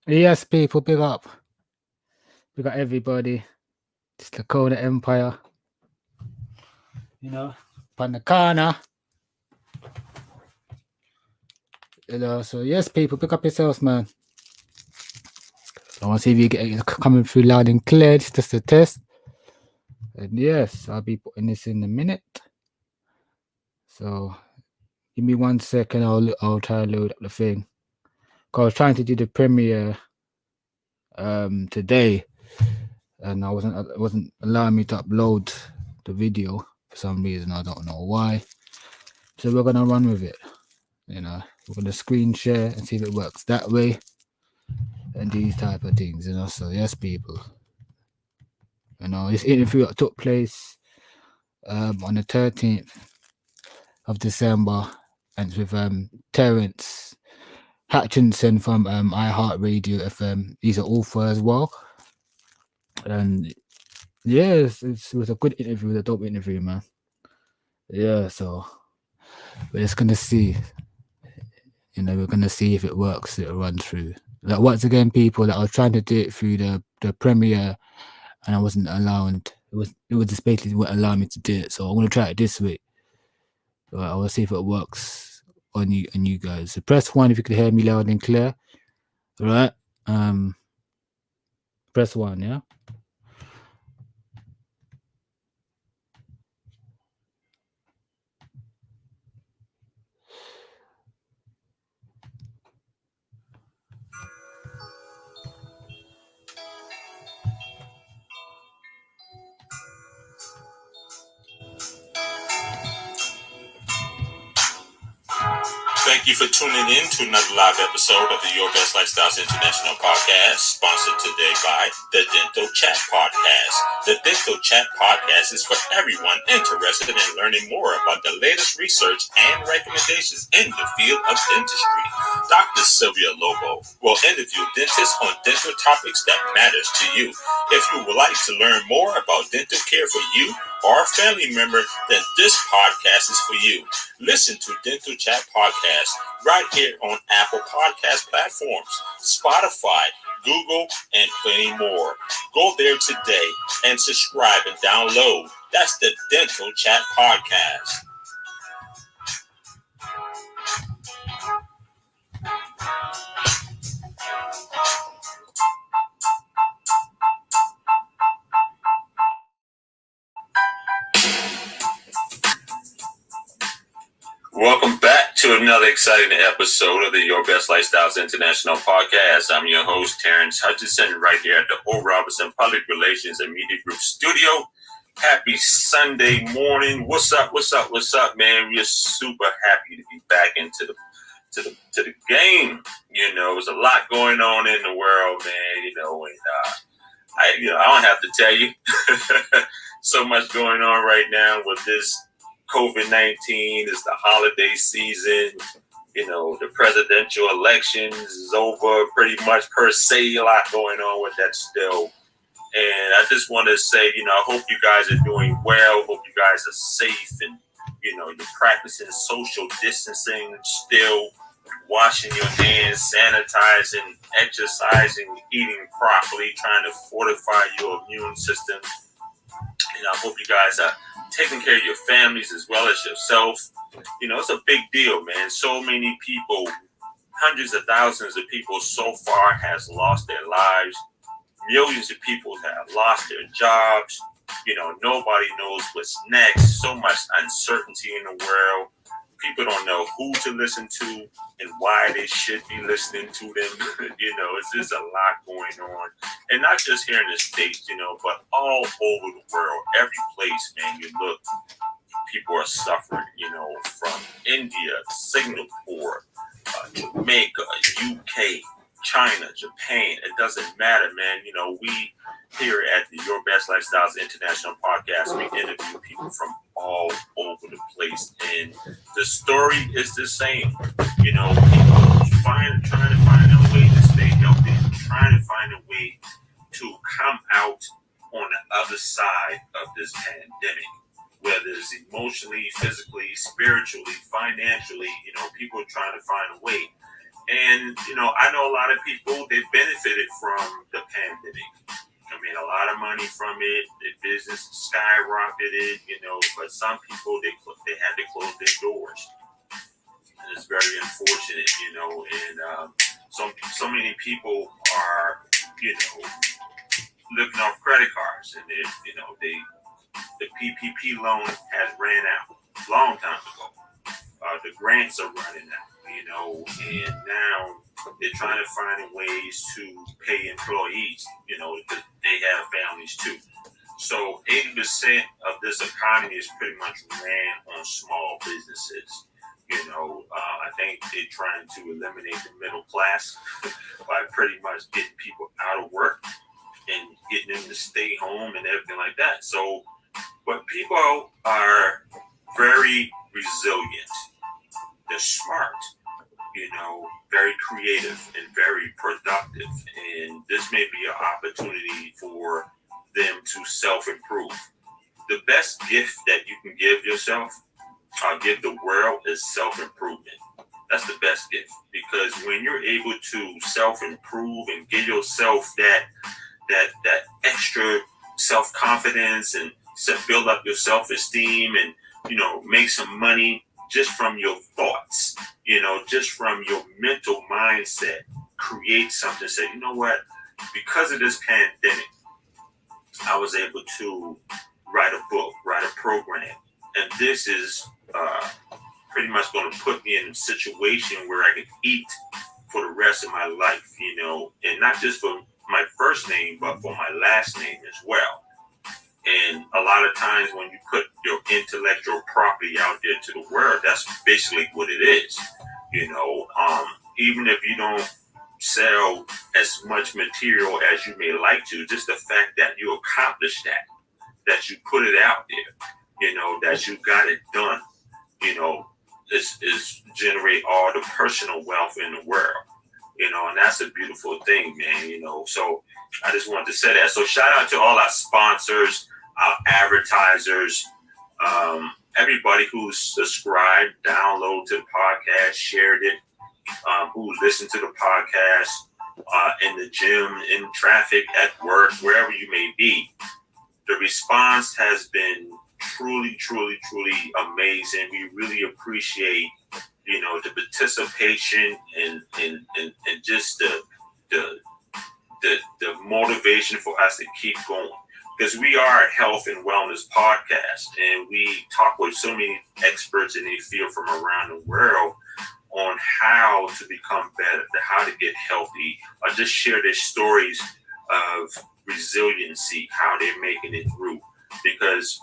Yes, people, big up. We got everybody. It's the Kona Empire. You know, upon the corner. You know, so yes, people, pick up yourselves, man. I want to see if you get it coming through loud and clear. It's just a test. And yes, I'll be putting this in a minute. So give me 1 second. I'll try to load up the thing. Cause I was trying to do the premiere today, and it wasn't allowing me to upload the video for some reason. I don't know why. So we're gonna run with it. You know, we're gonna screen share and see if it works that way, and these type of things. You know, so yes, people. You know, this interview took place on the 13th of December, and it's with Terrance Hutchinson from iHeartRadio FM. He's an author as well, and yes, it was a good interview, a dope interview, man. Yeah, so we're just gonna see. You know, we're gonna see if it works. It'll run through. Like once again, people that I was trying to do it through the premiere, and I wasn't allowed. It was just basically wouldn't allow me to do it. So I'm gonna try it this way. I will see if it works on you guys. So press 1 if you could hear me loud and clear. All right. Press 1, yeah. Thank you for tuning in to another live episode of the Your Best Lifestyles International Podcast, sponsored today by the Dental Chat Podcast. The Dental Chat Podcast is for everyone interested in learning more about the latest research and recommendations in the field of dentistry. Dr. Sylvia Lobo will interview dentists on dental topics that matters to you. If you would like to learn more about dental care for you or a family member, then this podcast is for you. Listen to Dental Chat Podcast right here on Apple Podcast platforms, Spotify, Google, and plenty more. Go there today and subscribe and download. That's the Dental Chat Podcast. Welcome back to another exciting episode of the Your Best Lifestyles International Podcast. I'm your host, Terrance Hutchinson, right here at the O. Robinson Public Relations and Media Group Studio. Happy Sunday morning. What's up, man? We're super happy to be back into the game. You know, there's a lot going on in the world, man. You know, and I don't have to tell you. So much going on right now with this COVID-19. Is the holiday season. You know, the presidential elections is over pretty much per se. A lot going on with that still. And I just want to say, you know, I hope you guys are doing well. Hope you guys are safe and, you know, you're practicing social distancing still, washing your hands, sanitizing, exercising, eating properly, trying to fortify your immune system. And I hope you guys are taking care of your families as well as yourself. You know, it's a big deal, man. So many people, hundreds of thousands of people so far has lost their lives. Millions of people have lost their jobs. You know, nobody knows what's next. So much uncertainty in the world. People don't know who to listen to and why they should be listening to them. You know, it's just a lot going on. And not just here in the States, you know, but all over the world. Every place, man, you look, people are suffering, you know, from India, Singapore, Jamaica, UK, China, Japan. It doesn't matter, man. You know, we here at the Your Best Lifestyles International Podcast, we interview people from all over the place, and the story is the same. You know, people trying to find a way to stay healthy, trying to find a way to come out on the other side of this pandemic. Whether it's emotionally, physically, spiritually, financially, you know, people are trying to find a way. And, I know a lot of people, they benefited from the pandemic. I mean, a lot of money from it. The business skyrocketed, but some people, they had to close their doors. And it's very unfortunate, and so many people are, living off credit cards, and the PPP loan has ran out long time ago. The grants are running out, and now they're trying to find ways to pay employees, because they have families too. So 80% of this economy is pretty much ran on small businesses. I think they're trying to eliminate the middle class by pretty much getting people out of work and getting them to stay home and everything like that. So, but people are very resilient. They're smart, very creative and very productive. And this may be an opportunity for them to self-improve. The best gift that you can give yourself, give the world, is self-improvement. That's the best gift, because when you're able to self-improve and give yourself that extra self-confidence and build up your self-esteem and, make some money just from your thoughts, just from your mental mindset, create something, say, you know what, because of this pandemic, I was able to write a book, write a program, and this is pretty much going to put me in a situation where I can eat for the rest of my life, and not just for my first name, but for my last name as well. And a lot of times when you put your intellectual property out there to the world, that's basically what it is. Even if you don't sell as much material as you may like to, just the fact that you accomplished that you put it out there, that you got it done, is generate all the personal wealth in the world, and that's a beautiful thing, man, So I just wanted to say that. So shout out to all our sponsors, our advertisers, everybody who's subscribed, download to the podcast, shared it, who listened to the podcast in the gym, in traffic, at work, wherever you may be. The response has been truly, truly, truly amazing. We really appreciate, the participation and just the motivation for us to keep going. Because we are a health and wellness podcast, and we talk with so many experts in the field from around the world on how to become better, how to get healthy, or just share their stories of resiliency, how they're making it through. Because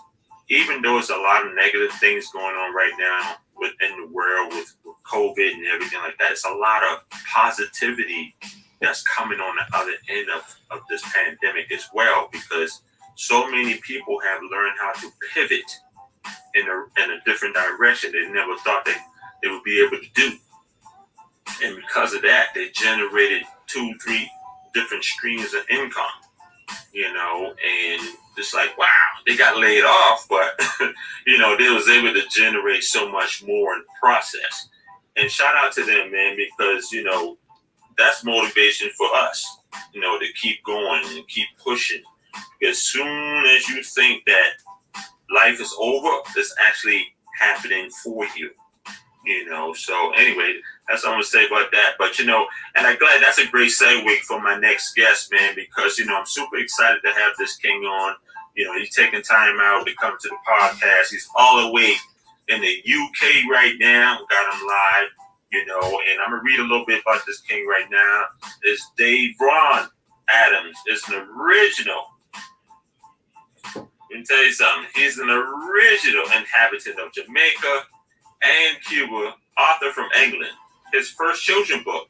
even though there's a lot of negative things going on right now within the world with COVID and everything like that, it's a lot of positivity that's coming on the other end of this pandemic as well, because so many people have learned how to pivot in a different direction they never thought they would be able to do. And because of that, they generated 2-3 different streams of income, and it's like, wow, they got laid off, but, they was able to generate so much more in the process. And shout out to them, man, because, that's motivation for us, to keep going and keep pushing. As soon as you think that life is over, it's actually happening for you, So anyway, that's what I'm going to say about that. But, and I'm glad that's a great segue for my next guest, man, because, I'm super excited to have this king on. He's taking time out to come to the podcast. He's all the way in the UK right now. Got him live, and I'm going to read a little bit about this king right now. It's Dave Ron Adams. It's an original. Let me tell you something. He's an original inhabitant of Jamaica and Cuba, author from England. His first children's book,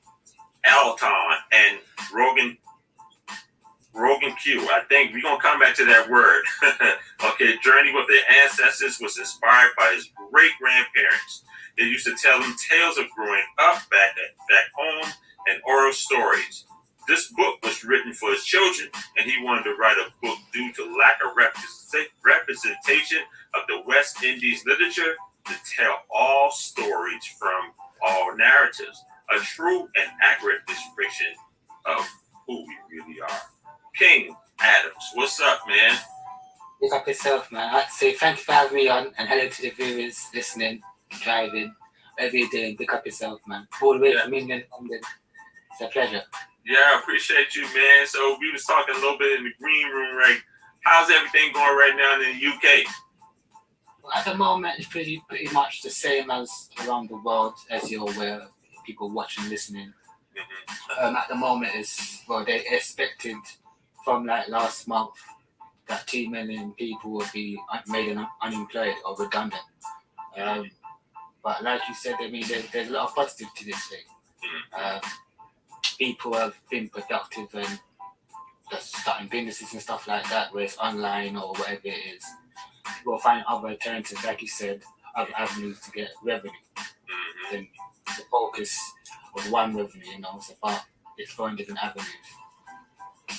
Alton and Rogan Q. I think we're going to come back to that word. Okay, Journey with their ancestors was inspired by his great-grandparents. They used to tell him tales of growing up back home and oral stories. This book was written for his children, and he wanted to write a book due to lack of representation of the West Indies literature to tell all stories from all narratives. a true and accurate description of who we really are. King Adams, what's up, man? Pick up yourself, man. I'd like to say thank you for having me on, and hello to the viewers listening, driving, whatever you're doing. Pick up yourself, man. All the way from England, London. It's a pleasure. Yeah, I appreciate you, man. So we was talking a little bit in the green room, right? How's everything going right now in the UK? Well, at the moment, it's pretty much the same as around the world, as you're aware, people watching, listening. Mm-hmm. At the moment, they expected from like last month that 2 million people will be made unemployed or redundant. But like you said, I mean, there's a lot of positive to this thing. People have been productive and just starting businesses and stuff like that, where it's online or whatever it is. People will find other alternatives, like you said, other avenues to get revenue. Then the focus of one revenue, it's about exploring different avenues.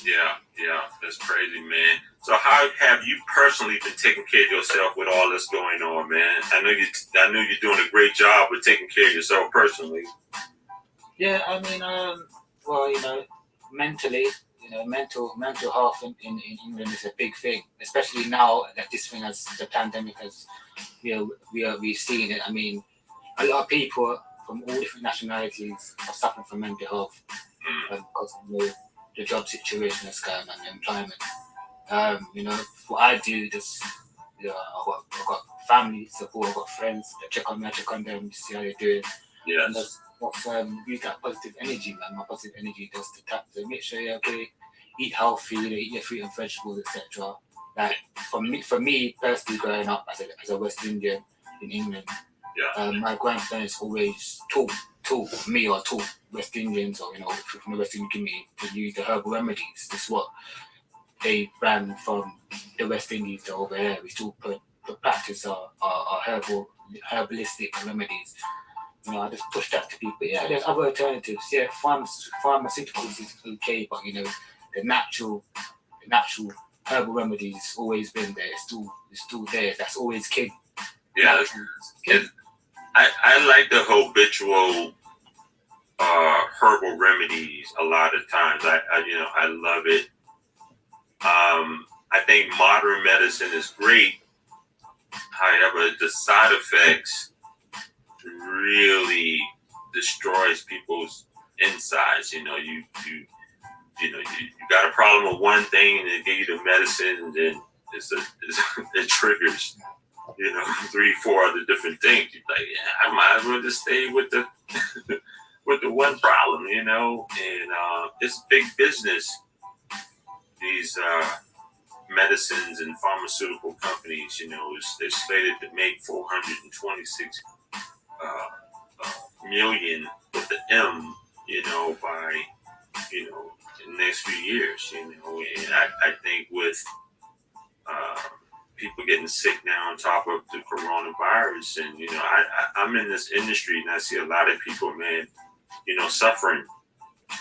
Yeah, that's crazy, man. So how have you personally been taking care of yourself with all this going on, man? I know you're doing a great job with taking care of yourself personally. Yeah, I mean, mentally, mental health in England is a big thing, especially now that this thing has the pandemic has, we've seen it. I mean, a lot of people from all different nationalities are suffering from mental health because of the job situation that's going on, employment. What I do, I've got family support, I've got friends that check on me, I check on them to see how they're doing. Yes. And that's use that positive energy, man. My positive energy does to make sure you're okay, eat healthy, eat your fruit and vegetables, etc. Like for me personally, growing up as a West Indian in England, my grandparents always taught me or taught West Indians or from the West Indian community to use the herbal remedies. This is what they ran from the West Indies to over here. We still practice our herbalistic remedies. I just push that to people. Yeah, there's other alternatives. Yeah, pharmaceuticals is okay, but the natural herbal remedies always been there. It's still there. That's always king. Yeah, I like the habitual herbal remedies a lot of times. I love it. I think modern medicine is great. However, the side effects really destroys people's insides. You got a problem with one thing and they give you the medicine, and then it triggers 3-4 other different things. You're like, I might as well just stay with the with the one problem, and it's big business. These medicines and pharmaceutical companies, they're slated to make 426 million with the M, by in the next few years, and I think with people getting sick now on top of the coronavirus, and I'm in this industry and I see a lot of people, man, suffering,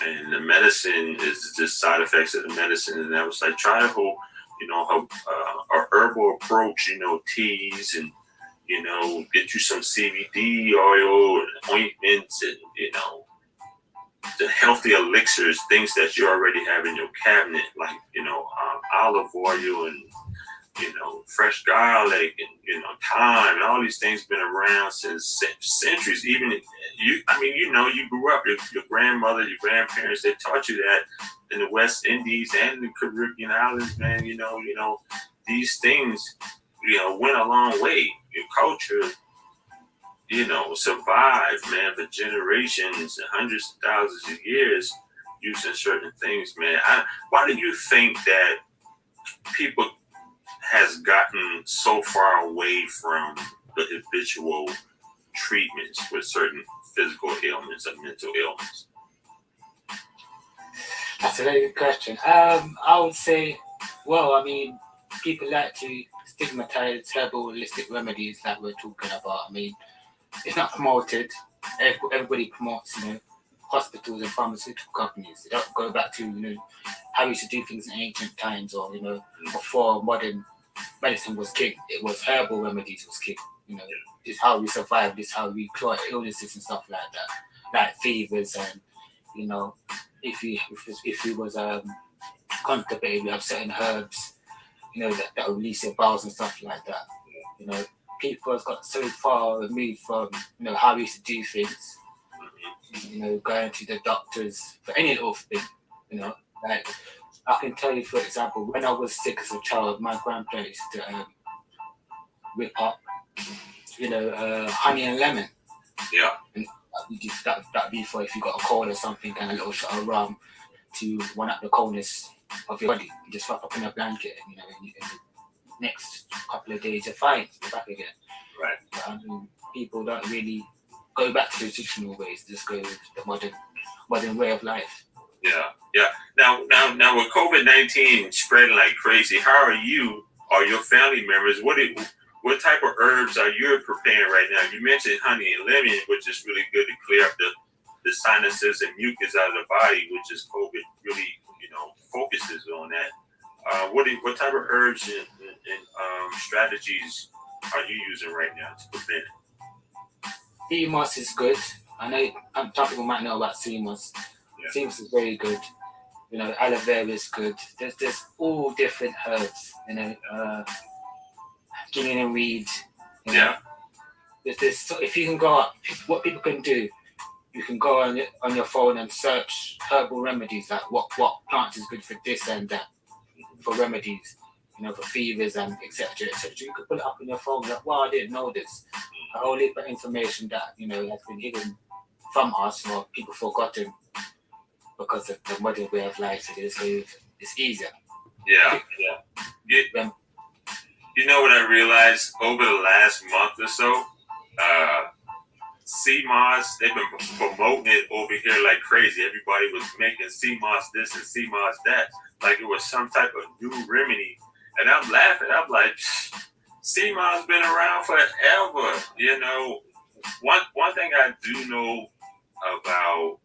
and the medicine is just side effects of the medicine, and I was like, try a whole, a herbal approach, teas and get you some CBD oil and ointments and the healthy elixirs, things that you already have in your cabinet, like olive oil and fresh garlic and thyme, and all these things been around since centuries. Even you grew up, your grandmother, your grandparents, they taught you that in the West Indies and the Caribbean islands, man. These things went a long way. Your culture survived, man, for generations and hundreds of thousands of years using certain things, man. Why do you think that people has gotten so far away from the habitual treatments with certain physical ailments and mental ailments? That's a very good question. I would say, people like to stigmatize herbal holistic remedies that we're talking about. It's not promoted. Everybody promotes, hospitals and pharmaceutical companies. They don't go back to, how we used to do things in ancient times, or, before modern medicine was king. It was herbal remedies was king. This is how we survive. This is how we cure illnesses and stuff like that. like fevers, and if you was constipated, we have certain herbs, that will release your bowels and stuff like that. People have got so far removed from how we used to do things. Going to the doctors for any little thing. Like I can tell you, for example, when I was sick as a child, my grandpa used to whip up, honey and lemon. Yeah. And that'd be for if you got a cold or something, and a little shot of rum to one up the coldness of your body. You just wrap up in a blanket, and in the next couple of days you're fine, you're back again. Right. But, people don't really go back to the traditional ways; just go with the modern way of life. Yeah. Now with COVID-19 spreading like crazy, how are you or your family members? What type of herbs are you preparing right now? You mentioned honey and lemon, which is really good to clear up the sinuses and mucus out of the body, which is COVID really, focuses on that. What type of herbs and strategies are you using right now to prevent it? Sea moss is good. I know some people might know about sea moss. Yeah. Sea moss is very good. Aloe vera is good. There's all different herbs. Guinean weed. Yeah. So if you can go up, what people can do, you can go on your phone and search herbal remedies, like what plants is good for this and that, for remedies, for fevers and etc. You can put it up on your phone, like, wow, I didn't know this. A whole heap of information that has been hidden from us, or people forgotten because of the modern way of life. So it's easier. Yeah. You know what I realized over the last month or so? Sea moss, they've been promoting it over here like crazy. Everybody was making sea moss this and sea moss that, like it was some type of new remedy. And I'm laughing. I'm like, sea moss been around forever. One thing I do know about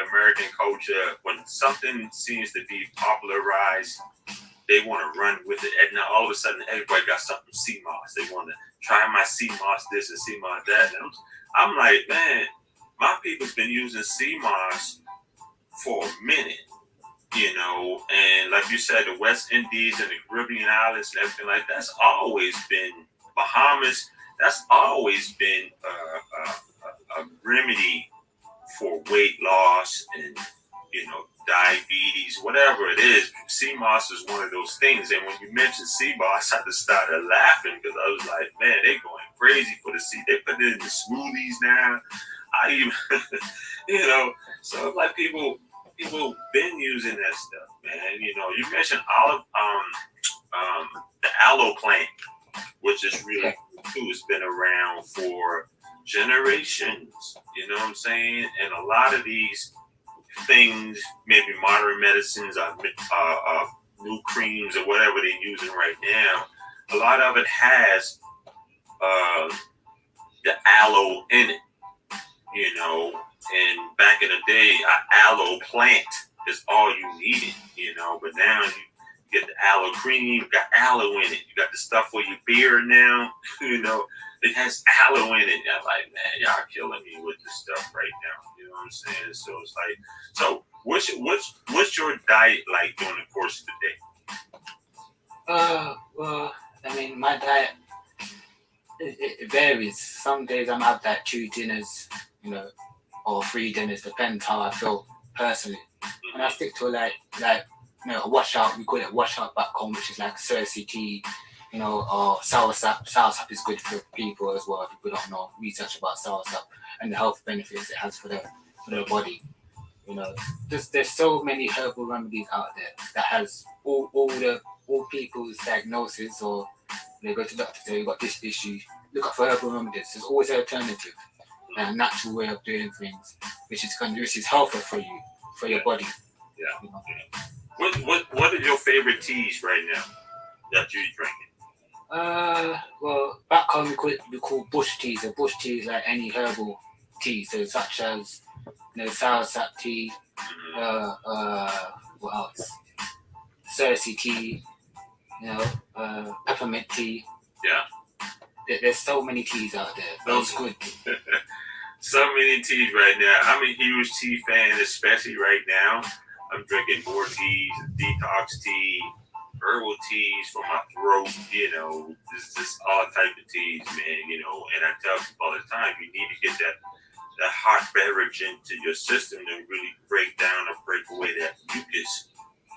American culture, when something seems to be popularized, they want to run with it, and now all of a sudden everybody got something sea moss. They want to try my sea moss this and sea moss that. And I'm like, man, my people's been using sea moss for a minute, and like you said, the West Indies and the Caribbean islands and everything like that's always been Bahamas. That's always been a remedy for weight loss and diabetes, whatever it is. Sea moss is one of those things. And when you mentioned sea moss, I just started laughing because I was like, man, they going crazy for the sea. They put it in the smoothies now. I even, so like people been using that stuff, man. You mentioned the aloe plant, which is really cool too. It's been around for generations. You know what I'm saying? And a lot of these things, maybe modern medicines, new creams or whatever they're using right now, a lot of it has the aloe in it, and back in the day, an aloe plant is all you needed, but now you get the aloe cream, you got aloe in it, you got the stuff for your beard now, it has aloe in it. I'm like, man, y'all killing me with this stuff right now. You know what I'm saying? So it's like, so what's your diet like during the course of the day? Well, I mean, my diet it varies. Some days I'm have like 2 dinners, or 3 dinners, depends how I feel personally. And I stick to a a washout. We call it washout back home, which is like Cersei tea. Or soursop. Soursop is good for people as well. If people don't know research about soursop and the health benefits it has for the body. There's so many herbal remedies out there that has all people's diagnosis, or they go to the doctor, say you got this issue. Look up for herbal remedies. There's always an alternative and a natural way of doing things, which is healthier for you, for your body. Yeah. What are your favorite teas right now that you're drinking? Well, back home we call bush teas. A bush tea is like any herbal tea, so such as soursop tea, what else? Cersei tea, peppermint tea. Yeah. There's so many teas out there. Those good. So many teas right now. I'm a huge tea fan, especially right now. I'm drinking more teas, detox tea, herbal teas for my throat. This just all type of teas, man. And I tell people all the time, you need to get that hot beverage into your system to really break down or break away that mucus.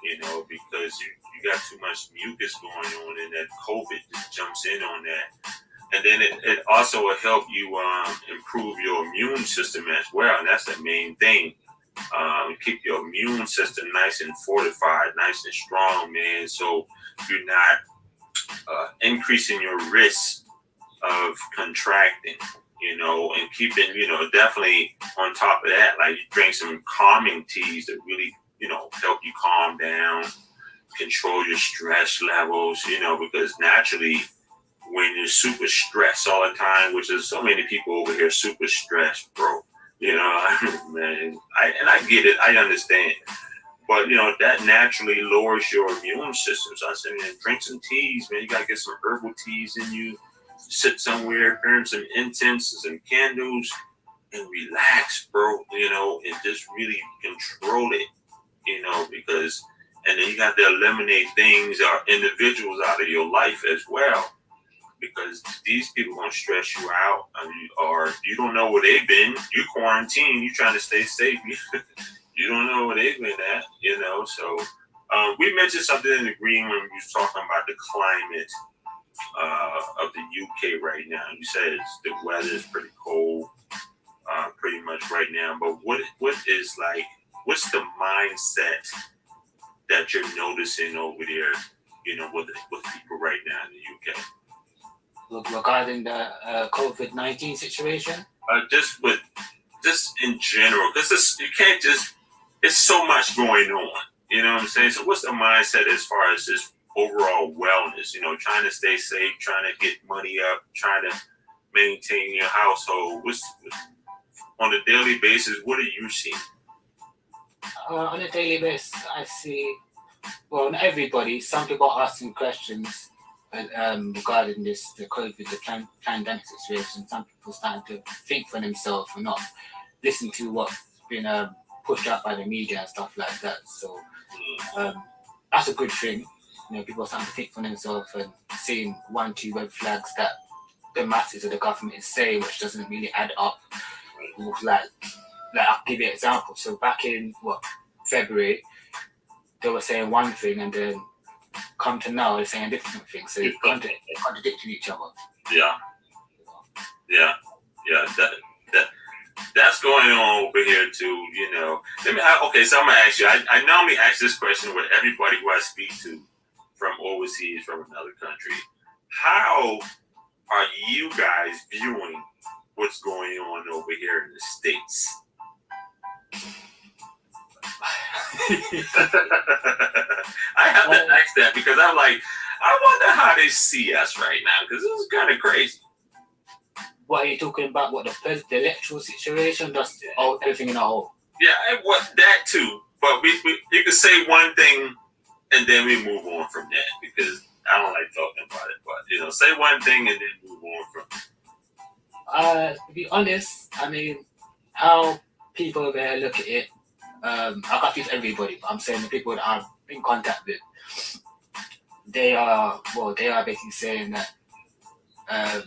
Because you got too much mucus going on, and that COVID just jumps in on that. And then it also will help you improve your immune system as well. And that's the main thing. Keep your immune system nice and fortified, nice and strong, man. So you're not increasing your risk of contracting, and keeping, definitely on top of that, like you drink some calming teas that really, help you calm down, control your stress levels, because naturally, when you're super stressed all the time, which is so many people over here super stressed, bro. Man, I get it, I understand, but that naturally lowers your immune system. So I said, man, drink some teas, man. You gotta get some herbal teas in you. Sit somewhere, burn some incense, some candles, and relax, bro. And just really control it. Because, and then you got to eliminate things or individuals out of your life as well. Because these people gonna stress you out, or you don't know where they've been. You quarantine, you trying to stay safe. You don't know where they've been at, So we mentioned something in the green when we was talking about the climate of the UK right now. You said the weather is pretty cold, pretty much right now. But what's the mindset that you're noticing over there, with people right now in the UK? Regarding the COVID-19 situation? Just in general, because you can't just, it's so much going on, you know what I'm saying? So what's the mindset as far as just overall wellness, trying to stay safe, trying to get money up, trying to maintain your household? On a daily basis, what are you seeing? On a daily basis, I see, well, not everybody, some people are asking questions regarding the COVID, the pandemic situation. Some people starting to think for themselves and not listen to what's been pushed out by the media and stuff like that. So that's a good thing. People are starting to think for themselves and seeing 1-2 red flags that the masses of the government is saying, which doesn't really add up. Like I'll give you an example. So back in February, they were saying one thing, and then come to now, they're saying different things. So they're contradicting each other. Yeah. That's going on over here too. Okay, so I'm gonna ask you. I normally ask this question with everybody who I speak to from overseas, from another country. How are you guys viewing what's going on over here in the States? I have to ask that because I'm like, I wonder how they see us right now, because this is kind of crazy. What are you talking about? What, the electoral situation? Just everything in a whole? Yeah, that too. But you can say one thing and then we move on from that, because I don't like talking about it. But say one thing and then move on from it. To be honest, I mean, how people over there look at it. I can't use everybody, but I'm saying the people that I'm in contact with, they are basically saying that, that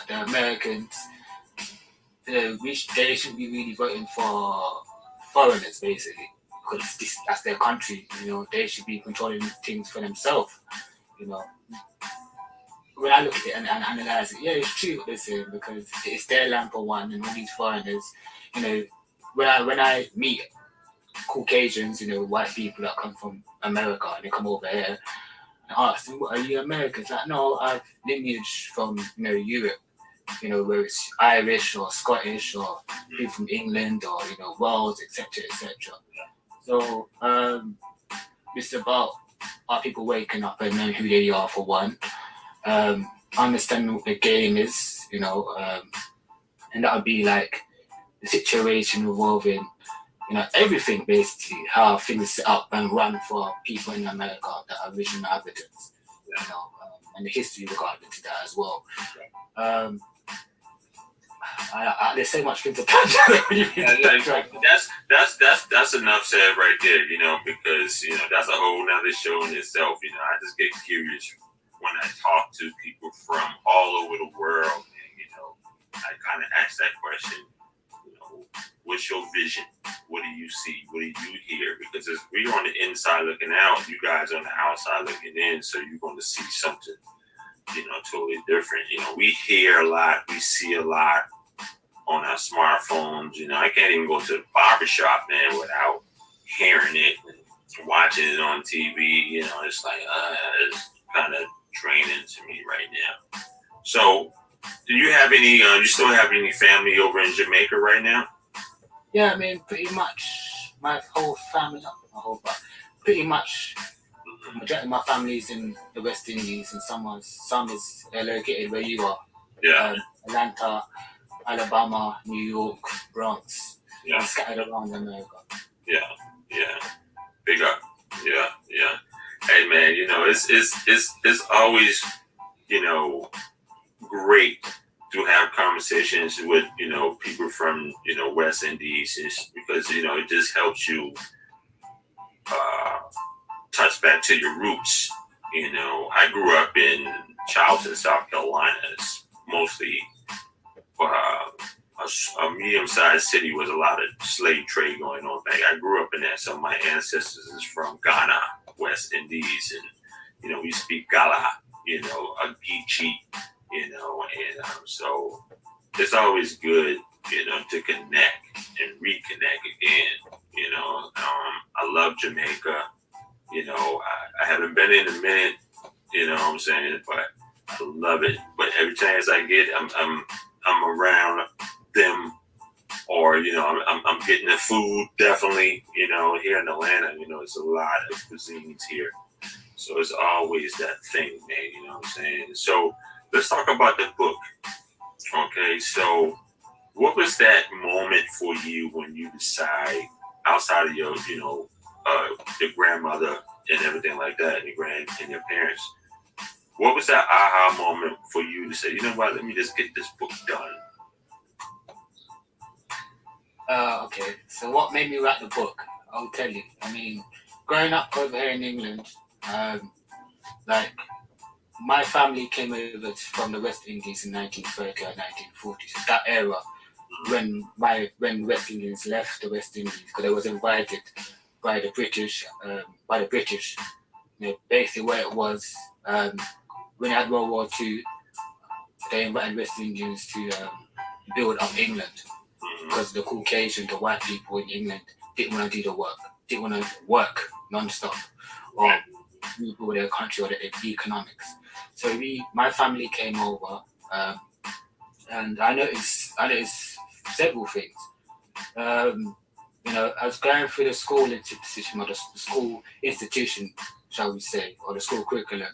the Americans, they shouldn't be really voting for foreigners, basically, because that's their country. They should be controlling things for themselves. When I look at it and analyze it, yeah, it's true what they're saying, because it's their land for one, and all these foreigners, when I meet Caucasians, white people that come from America, and they come over here and ask them, "What, are you Americans?" Like, no, I've lineage from Europe, where it's Irish or Scottish or people from England or Wales, etc., etc. So it's about our people waking up and knowing who they are for one, understanding what the game is, and that would be like the situation involving everything, basically, how things set up and run for people in America that are original inhabitants, and the history regarding to that as well. There's so much things to touch. That's enough said right there, because that's a whole nother show in itself. I just get curious when I talk to people from all over the world, and I kind of ask that question. What's your vision? What do you see? What do you hear? Because as we're on the inside looking out, you guys on the outside looking in, so you're going to see something, totally different. We hear a lot, we see a lot on our smartphones. I can't even go to the barbershop, man, without hearing it and watching it on TV. It's like it's kind of draining to me right now. So, do you have any? You still have any family over in Jamaica right now? Yeah, I mean, pretty much my whole family, not my whole, but pretty much majority of my family is in the West Indies, and some is located where you are. Yeah. Atlanta, Alabama, New York, Bronx, Yeah. and scattered around America. Yeah. Big up. Yeah. Hey, man, it's always, great to have conversations with, people from, West Indies, because, it just helps you touch back to your roots. I grew up in Charleston, South Carolina. It's mostly a medium-sized city with a lot of slave trade going on. I grew up in that. Some of my ancestors is from Ghana, West Indies, and, we speak Gala, Agichi, and so it's always good, to connect and reconnect again. I love Jamaica. I haven't been in a minute, what I'm saying, but I love it. But every chance I get, I'm around them, or I'm getting the food, definitely. Here in Atlanta, it's a lot of cuisines here, so it's always that thing, man. What I'm saying. So let's talk about the book. Okay, so what was that moment for you when you decide, outside of your, your grandmother and everything like that, and your parents, what was that aha moment for you to say, you know what, let me just get this book done? Okay, so what made me write the book? I'll tell you. I mean, growing up over here in England, my family came over from the West Indies in 1930 or 1940s. That era when West Indians left the West Indies, because they was invited by the British. Basically what it was, when you had World War II, they invited West Indians to build up England, because the Caucasian, the white people in England, didn't want to do the work, didn't want to work non-stop or move over their country or their economics. So my family came over, and I noticed several things. I was going through the school institution, or the school institution, shall we say, or the school curriculum.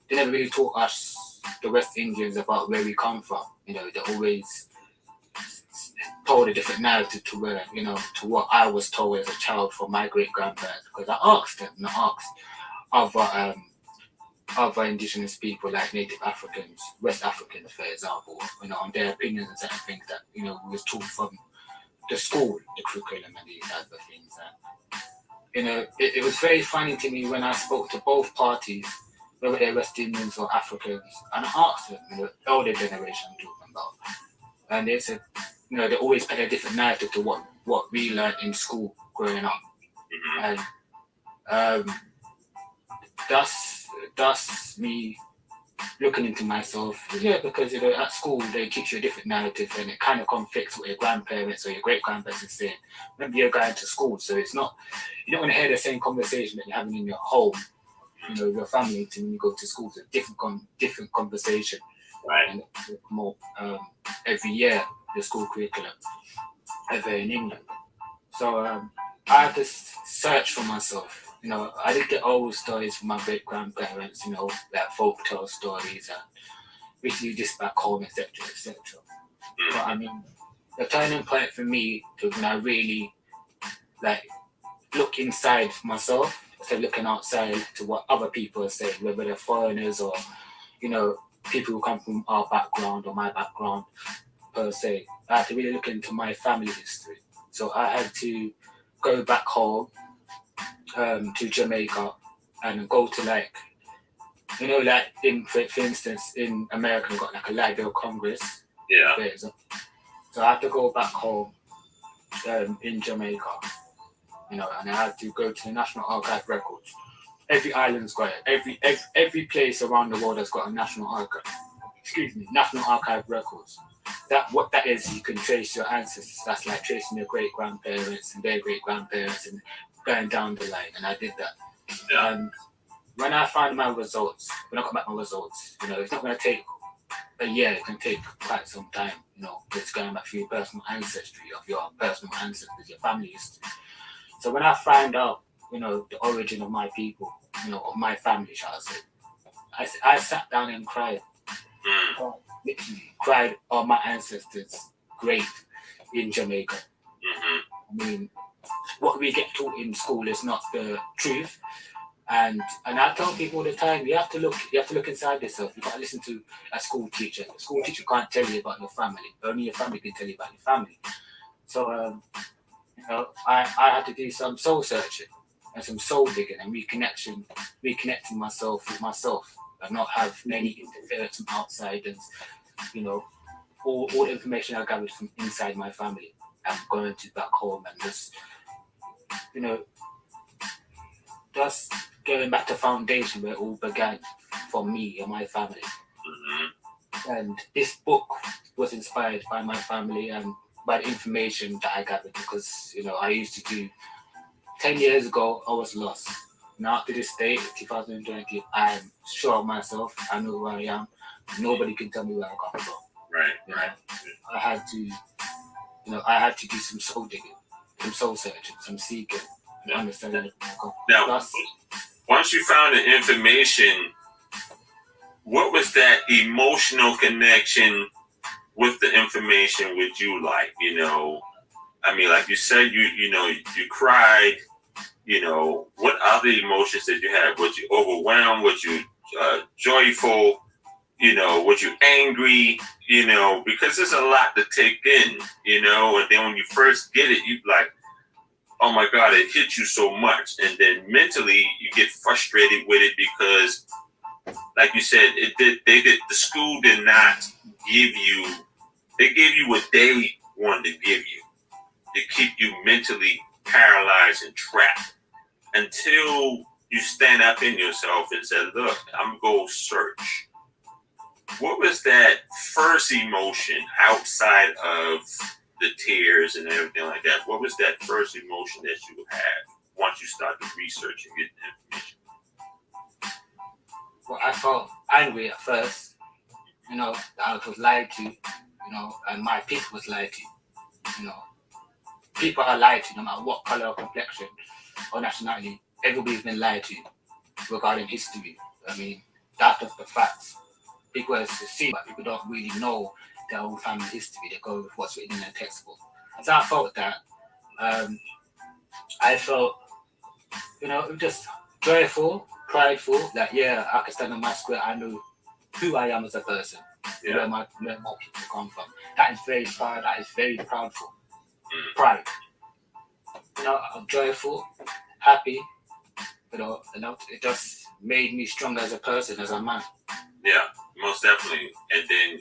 They never really taught us, the West Indians, about where we come from. They always told a different narrative to where, to what I was told as a child from my great grandparents. Because I asked them, and I asked other indigenous people like Native Africans, West Africans, for example, on their opinions and certain things that, we was taught from the school, the curriculum and these type of things. It was very funny to me when I spoke to both parties, whether they're West Indians or Africans, and I asked them, the older generation I'm talking about, and they said, they always paint a different narrative to what we learned in school growing up. And that's me looking into myself, because at school they teach you a different narrative, and it kind of conflicts with your grandparents or your great grandparents are saying. Remember, you're going to school, so it's not, you're not going to hear the same conversation that you're having in your home, your family, to when you go to school. It's a different conversation, right? And more every year, the school curriculum over in England. So I had to search for myself. I did get old stories from my great grandparents, like folktale stories and recently just back home, etc., etc. But I mean, the turning point for me to when I really look inside myself instead of looking outside to what other people are saying, whether they're foreigners or people who come from our background or my background, per se. I had to really look into my family history. So I had to go back home to Jamaica and go to like, like for instance, in America, we've got like a Library of Congress. Yeah. So I had to go back home in Jamaica, and I had to go to the National Archive records. Every island's got it. Every place around the world has got a National Archive. National Archive records. What that is, you can trace your ancestors. That's like tracing your great grandparents and their great grandparents and going down the line. And I did that. Yeah. And when I found my results, when I got back my results, it's not going to take a year. It can take quite some time. It's going back through your personal ancestry of your personal ancestors, your family history. So when I found out, the origin of my people, of my family, shall I say, I sat down and cried. Literally cried on my ancestors' grave in Jamaica. I mean, what we get taught in school is not the truth. And I tell people all the time, you have to look inside yourself. You can't listen to a school teacher. A school teacher can't tell you about your family. Only your family can tell you about your family. So I had to do some soul searching and some soul digging and reconnecting myself with myself and not have any interference from outsiders. All the information I gathered from inside my family and going to back home and just going back to foundation where it all began for me and my family. And this book was inspired by my family and by the information that I gathered because, I used to do 10 years ago, I was lost. Now to this day, 2020, I'm sure of myself. I know who I am. Nobody can tell me where I come from. Right. I had to do some soul digging, some soul searching, some seeking, and understanding where I come from. Now, once you found the information, what was that emotional connection with the information with you like? I mean, like you said, you cried. What other emotions did you have? Was you overwhelmed? Was you joyful? Was you angry? Because there's a lot to take in, and then when you first get it, you like, oh my God, it hit you so much. And then mentally you get frustrated with it because, like you said, the school did not give you, they gave you what they wanted to give you to keep you mentally paralyzed and trapped until you stand up in yourself and say, look, I'm going to search. What was that first emotion outside of the tears and everything like that? What was that first emotion that you had once you started researching it and information? Well, I felt angry at first, that I was lied to, and my people was lied to, People are lied to no matter what color or complexion or nationality. Everybody's been lied to regarding history. I mean, that's just the facts. People have to see, but people don't really know their own family history. They go with what's written in their textbook. So I felt that. I felt, just joyful, prideful. That I can stand on my square. I know who I am as a person. Where my people come from. That is very proud. That is very proudful. Pride. I'm joyful, happy. It just made me stronger as a person, as a man. Yeah, most definitely. And then,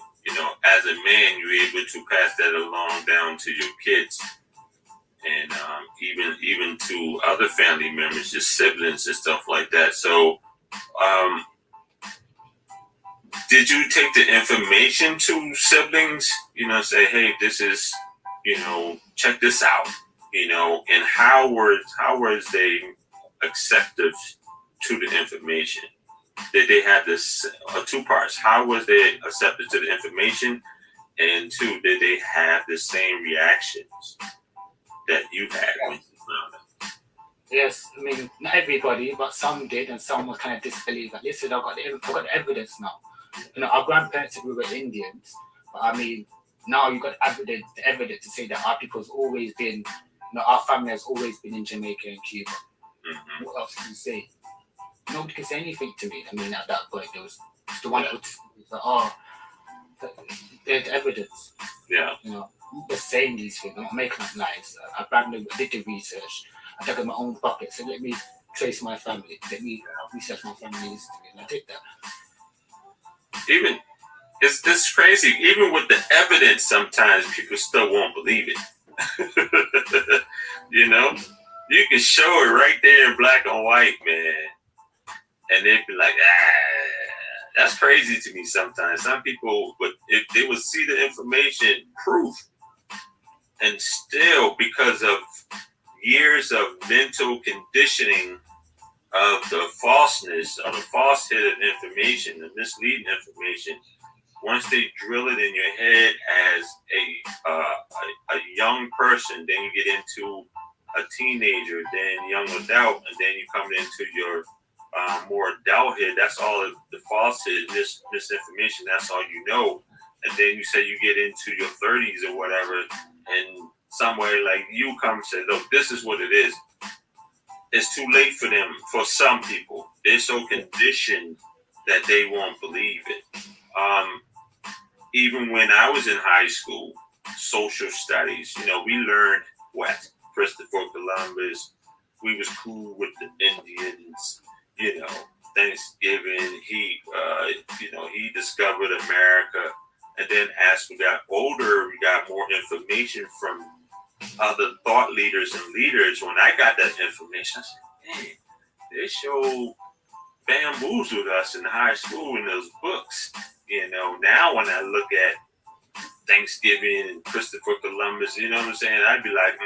as a man, you're able to pass that along down to your kids and even to other family members, your siblings and stuff like that. So, did you take the information to siblings, say, hey, this is, check this out, and how was they acceptive to the information? Did they have this two parts? How was they accepted to the information? And two, did they have the same reactions that you had when you found it? Yes, I mean, not everybody, but some did, and some were kind of disbelieved. Like, listen, I've got the evidence now. Our grandparents said we were Indians, but I mean, now you've got the evidence to say that our people's always been, our family has always been in Jamaica and Cuba. Mm-hmm. What else can you say? Nobody can say anything to me. I mean, at that point, there was the one that was like, there's evidence. Yeah. You know, I'm not just saying these things. I'm not making up lies. I randomly did the research. I dug in my own pocket. So let me trace my family. Let me research my family history. And I did that. Even it's crazy. Even with the evidence, sometimes people still won't believe it. You know, you can show it right there in black and white, man, and they'd be like, that's crazy to me sometimes. Some people, but if they would see the information, proof, and still, because of years of mental conditioning of the falseness, of the falsehood of information, the misleading information, once they drill it in your head as a young person, then you get into a teenager, then young adult, and then you come into your more adulthood. That's all of the falsehood, misinformation. That's all you know. And then you say you get into your 30s or whatever, and somewhere like you come and say, look, this is what it is. It's too late for them. For some people, they're so conditioned that they won't believe it. Even when I was in high school, social studies, we learned what? Christopher Columbus. We was cool with the Indians, Thanksgiving. He discovered America. And then as we got older, we got more information from other thought leaders and leaders. When I got that information, I said, man, they show bamboozled us in high school in those books. Now when I look at Thanksgiving and Christopher Columbus, you know what I'm saying? I'd be like,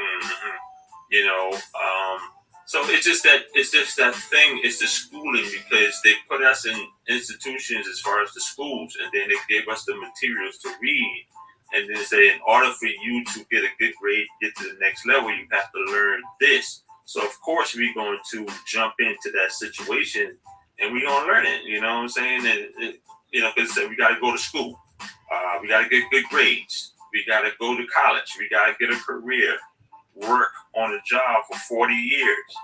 so it's just that thing. It's the schooling, because they put us in institutions as far as the schools, and then they gave us the materials to read, and then say, in order for you to get a good grade, get to the next level, you have to learn this. So of course we're going to jump into that situation, and we're gonna learn it. You know what I'm saying? And because we got to go to school, we got to get good grades, we got to go to college, we got to get a career, work on a job for 40 years,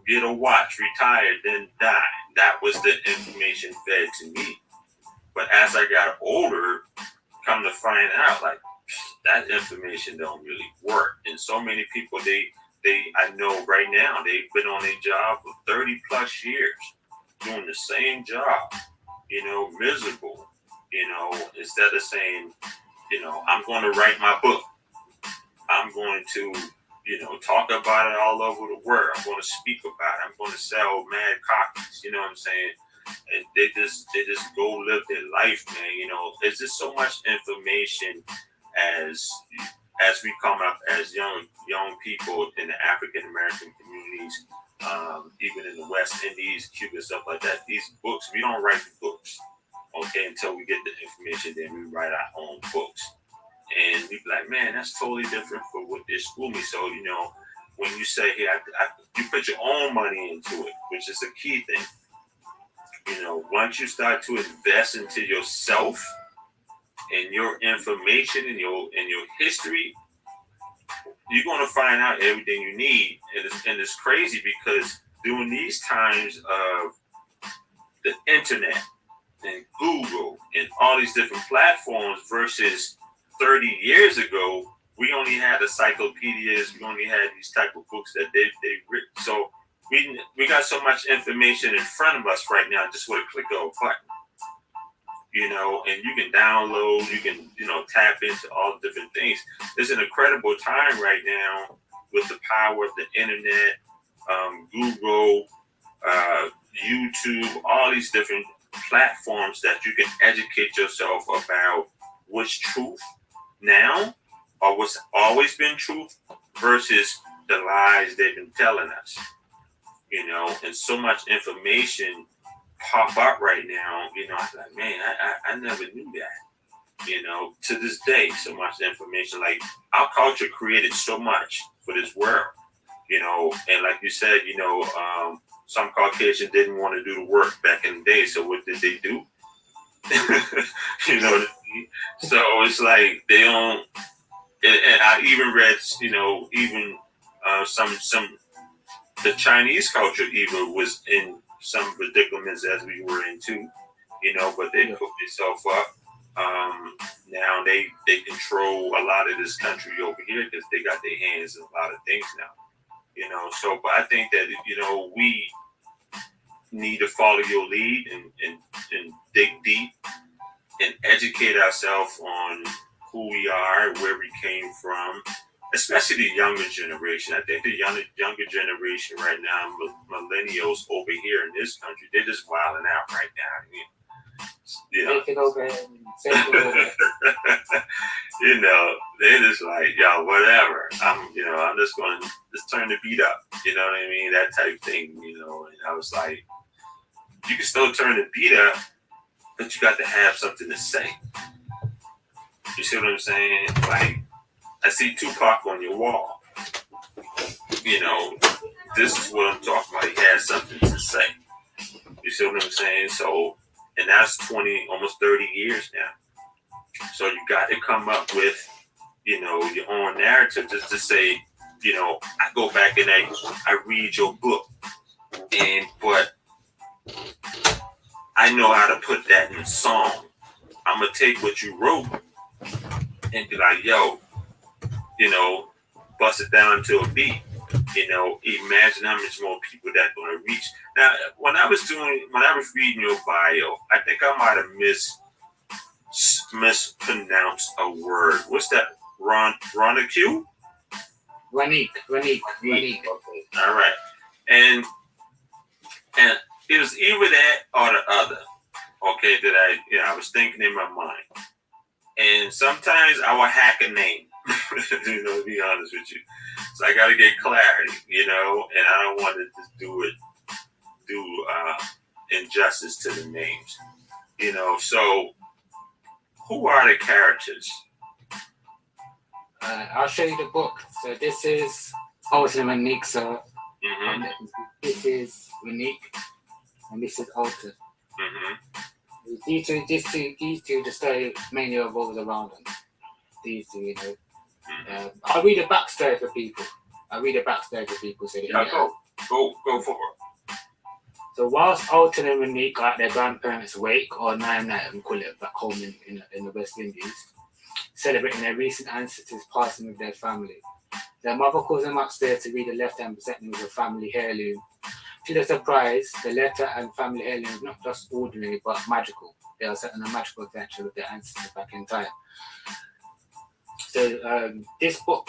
get a watch, retire, then die. That was the information fed to me. But as I got older, come to find out, like, that information don't really work. And so many people, I know right now, they've been on a job for 30 plus years, doing the same job, miserable, instead of saying, I'm going to write my book. I'm going to, talk about it all over the world. I'm going to speak about it. I'm going to sell mad copies. You know what I'm saying? And they just go live their life, man. There's just so much information as we come up as young people in the African American communities, even in the West Indies, Cuba, stuff like that. These books, we don't write the books, okay, until we get the information. Then we write our own books. And we be like, man, that's totally different from what they school me. So, when you say, hey, you put your own money into it, which is a key thing. Once you start to invest into yourself and your information and your history, you're going to find out everything you need. And it's crazy, because during these times of the internet and Google and all these different platforms versus 30 years ago, we only had encyclopedias. We only had these type of books that they written. So we got so much information in front of us right now, just with a click of a button. And you can download, you can, tap into all the different things. It's an incredible time right now with the power of the internet, Google, YouTube, all these different platforms that you can educate yourself about what's truth now, or what's always been truth, versus the lies they've been telling us. And so much information pop up right now. I'm like, man, I never knew that. To this day, so much information. Like, our culture created so much for this world. And like you said, some Caucasians didn't want to do the work back in the day. So what did they do? So it's like they don't. And I even read, even some the Chinese culture even was in some predicaments as we were in too, but they put themselves up. now they control a lot of this country over here because they got their hands in a lot of things now. So but I think that we need to follow your lead and dig deep and educate ourselves on who we are, where we came from, especially the younger generation. I think the younger generation right now, millennials over here in this country, they're just wilding out right now. Taking over. They're just like, yo, whatever. I'm just going to just turn the beat up. You know what I mean? That type thing, And I was like, you can still turn the beat up, but you got to have something to say. You see what I'm saying? Like, I see Tupac on your wall. This is what I'm talking about. He has something to say. You see what I'm saying? So, and that's 20, almost 30 years now. So you got to come up with, your own narrative just to say, I go back and I read your book, but I know how to put that in a song. I'm going to take what you wrote and be like, yo, bust it down to a beat. Imagine how much more people that's going to reach. Now, when I was reading your bio, I think I might have mispronounced a word. What's that? Ronique? Ronique. Okay. All right. And it was either that or the other. Okay, that I was thinking in my mind. And sometimes I will hack a name, to be honest with you. So I got to get clarity, and I don't want to just do injustice to the names, So who are the characters? I'll show you the book. So this is Alton and Ronique. So this is Ronique, and this is Alton. These two, the story mainly revolves around them. These two, I'll read a backstory for people. So they go for it. So whilst Alton and Ronique are at their grandparents' wake, or Nine Night, we call it back home in the West Indies, celebrating their recent ancestors passing with their family, their mother calls them upstairs to read a letter and present them with a family heirloom. To their surprise, the letter and family heirloom is not just ordinary but magical. They are set on a magical adventure with their ancestors back in time. So this book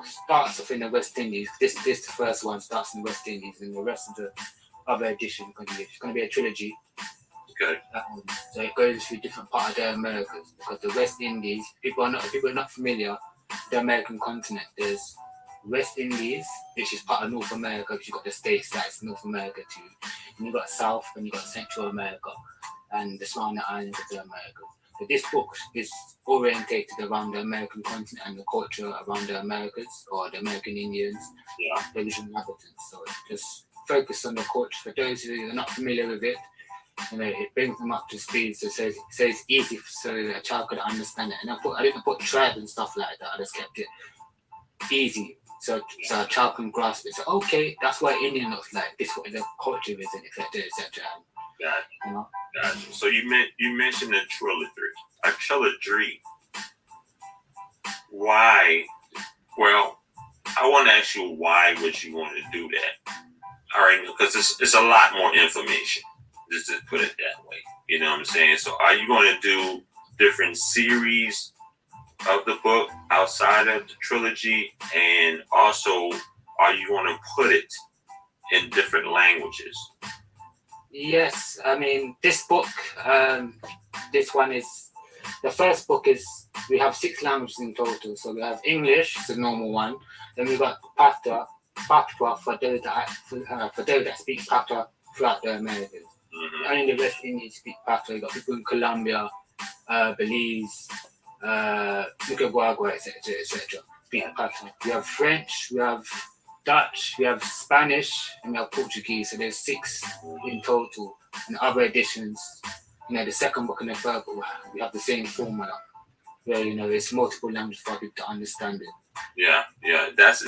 starts off in the West Indies. This the first one starts in the West Indies, and the rest of the other edition is going to be a trilogy. Okay. So it goes through different parts of the Americas, because the West Indies, people are not familiar with the American continent. There's West Indies, which is part of North America, because you've got the states that's North America too. And you've got South, and you've got Central America, and the surrounding islands of the Americas. So this book is orientated around the American continent and the culture around the Americas, or the American Indians, the original inhabitants. So it just focus on the culture. For those who are not familiar with it, it brings them up to speed. So it's easy so that a child could understand it. And I didn't put tribe and stuff like that. I just kept it easy, so a child can grasp it. So okay, that's what Indian looks like. This is what the culture is, and etc. Gotcha. So you mentioned a trilogy. Why? Well, I want to ask you why would you want to do that? All right, because it's a lot more information. Just to put it that way, you know what I'm saying? So, are you going to do different series of the book outside of the trilogy, and also are you going to put it in different languages? Yes, I mean this book. This one is the first book. We have 6 languages in total. So we have English, it's a normal one. Then we got Patwa for those that speak Patwa throughout the Americas. Only the West Indies speak Patwa. You got people in Colombia, Belize, Nicaragua, etc. Speak Patwa. We have French, we have Dutch, we have Spanish, and we have Portuguese. So there's 6 in total. And other editions, the second book and the third book, we have the same formula, where it's multiple languages for people to understand it. Yeah. That's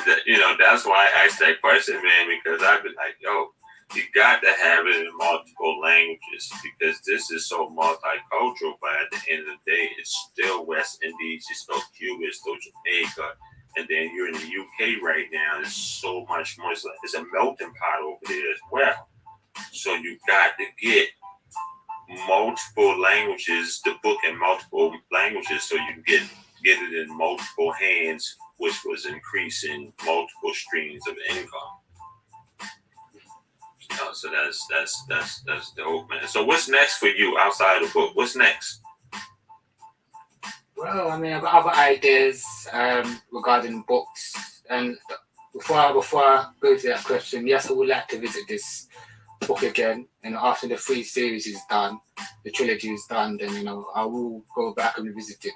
why I asked that question, man, because I've been like, yo, You got to have it in multiple languages because this is so multicultural. But at the end of the day, it's still West Indies, it's still Cuba, it's still Jamaica. And then you're in the UK right now. There's so much more. It's a melting pot over there as well. So you got to get multiple languages, the book in multiple languages, so you can get it in multiple hands, which was increasing multiple streams of income. So that's dope, man. So what's next for you outside of the book? What's next? Well, I mean, I've got other ideas regarding books. And before I go to that question, yes, I would like to visit this book again. And after the 3 series is done, the trilogy is done, then, I will go back and revisit it.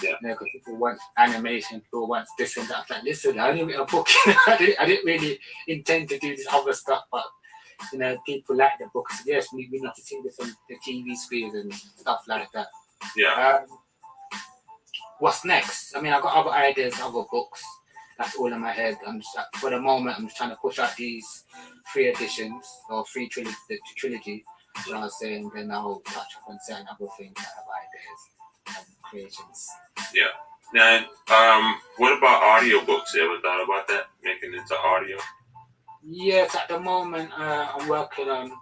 Yeah. Because people want animation, people want this and that. Like, listen, I only read a book. I didn't really intend to do this other stuff, but people like the books. Yes, we need to see this on the TV screens and stuff like that. Yeah. What's next? I mean, I've got other ideas, other books. That's all in my head. For the moment, I'm just trying to push out these 3 editions or 3 trilogy. You know what I'm saying? Then I'll touch up on certain other things that have ideas and creations. Yeah. Now, what about audiobooks? You ever thought about that? Making it into audio? Yes, at the moment, I'm working on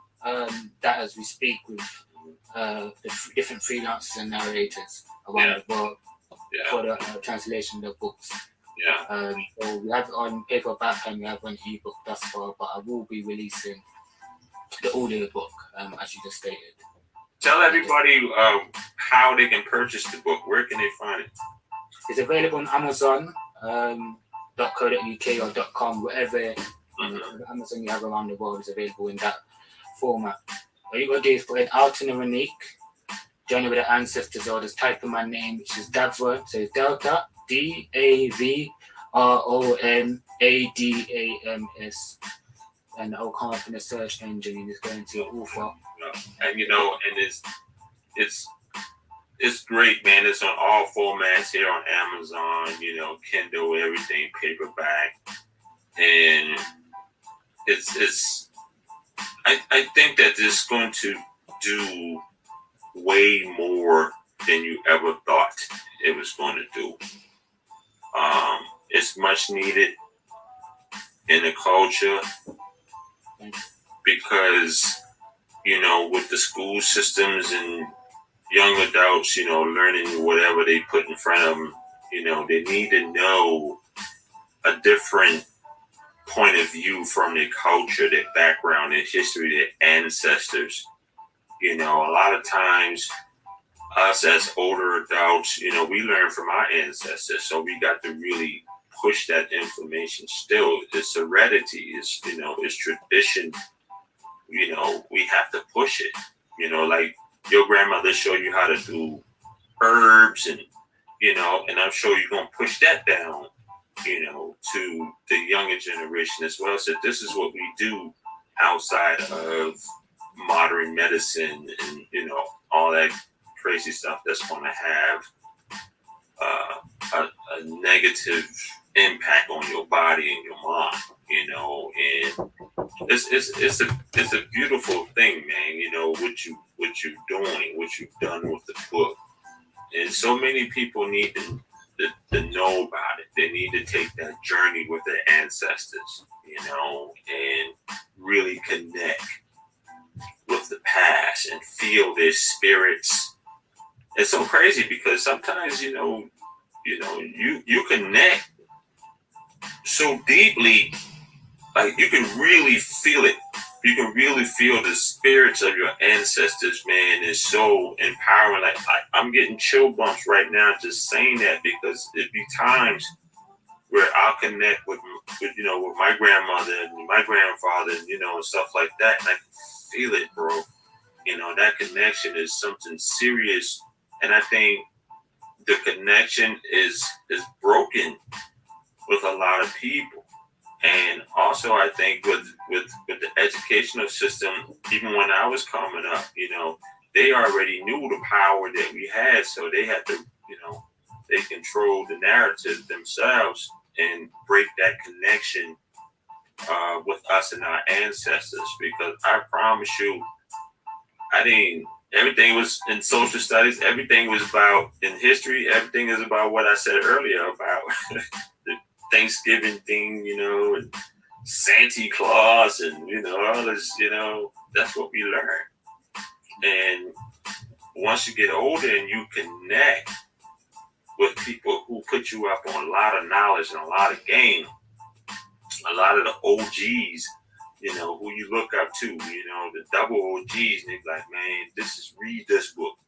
that as we speak with the different freelancers and narrators around the world for the translation of the books. Yeah. So we have it on paperback and we have on ebook thus far, but I will be releasing the audio book, as you just stated. Tell everybody how they can purchase the book. Where can they find it? It's available on Amazon, .co.uk or .com, wherever Amazon you have around the world is available in that format. All you gotta do is put it out in a unique, join it with the ancestors, or just type in my name, which is Davron. So it's Delta DAVRONADAMS, and it'll come up in the search engine and it's going to author. And it's great, man. It's on all formats here on Amazon, Kindle, everything, paperback, and I think that it's going to do way more than you ever thought it was going to do. It's much needed in the culture because, with the school systems and young adults, learning whatever they put in front of them, they need to know a different point of view from their culture, their background, their history, their ancestors. A lot of times us as older adults, we learn from our ancestors, so we got to really push that information still. It's heredity, it's tradition. We have to push it. Like your grandmother showed you how to do herbs and I'm sure you're going to push that down, to the younger generation as well. So this is what we do outside of modern medicine and, all that crazy stuff that's going to have a negative impact on your body and your mind, and it's a beautiful thing, man. What you're doing, what you've done with the book, and so many people need to know about it. They need to take that journey with their ancestors, and really connect with the past and feel their spirits. It's so crazy because sometimes, you connect so deeply, like you can really feel it. You can really feel the spirits of your ancestors, man. It's so empowering. Like I'm getting chill bumps right now just saying that, because it'd be times where I'll connect with my grandmother and my grandfather, and stuff like that, and I can feel it, bro. That connection is something serious, and I think the connection is broken with a lot of people. And also, I think with the educational system, even when I was coming up, they already knew the power that we had, so they had to, they controlled the narrative themselves and break that connection with us and our ancestors, because I promise you, everything was in social studies, everything was about in history, everything is about what I said earlier about the Thanksgiving thing, and Santa Claus and, all this, that's what we learn. And once you get older and you connect with people who put you up on a lot of knowledge and a lot of game, a lot of the OGs, who you look up to, the double OGs, and they're like, man, read this book,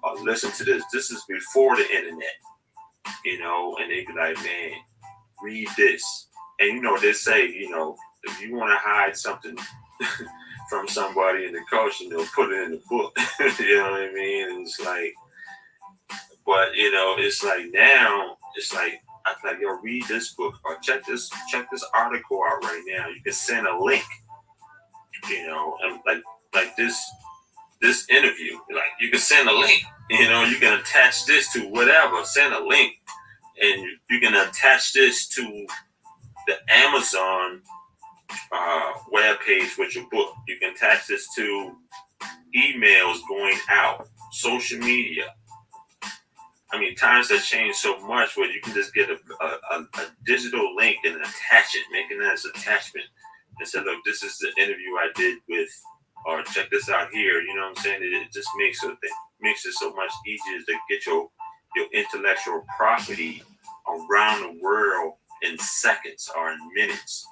or listen to this. This is before the internet, and they be like, man, read this. And, they say, if you want to hide something from somebody in the culture, put it in the book. You know what I mean? And it's like, but, it's like now, it's like, I'm like, yo, read this book or check this article out right now. You can send a link, and like this interview, like you can send a link, you can attach this to whatever, send a link, and you can attach this to the Amazon web page with your book. You can attach this to emails going out, social media. I mean, times have changed so much where you can just get a digital link and attach it, making that as attachment, and say, look, this is the interview I did with, or check this out here. You know what I'm saying? It just makes it so much easier to get your intellectual property around the world in seconds or in minutes.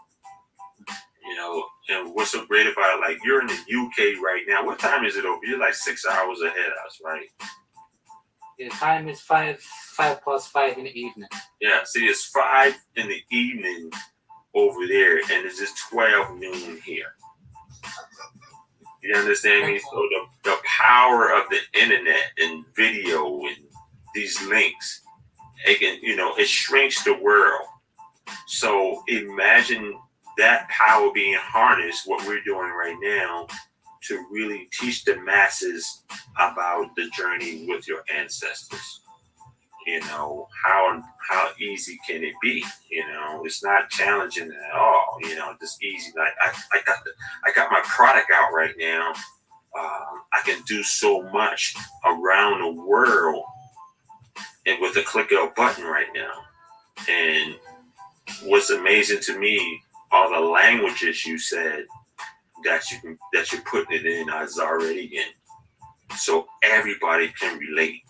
And what's so great about it, like you're in the UK right now. What time is it over? You're like 6 hours ahead of us, right? The time is 5:05 in the evening. Yeah, see, it's 5 in the evening over there, and it's just 12 noon here. You understand me? So the power of the internet and video and these links, it shrinks the world. So imagine that power being harnessed, what we're doing right now, to really teach the masses about the journey with your ancestors. How easy can it be? It's not challenging at all. Just easy. Like I got my product out right now. I can do so much around the world, and with a click of a button right now. And what's amazing to me, all the languages you said that you're putting it in is already in, so everybody can relate,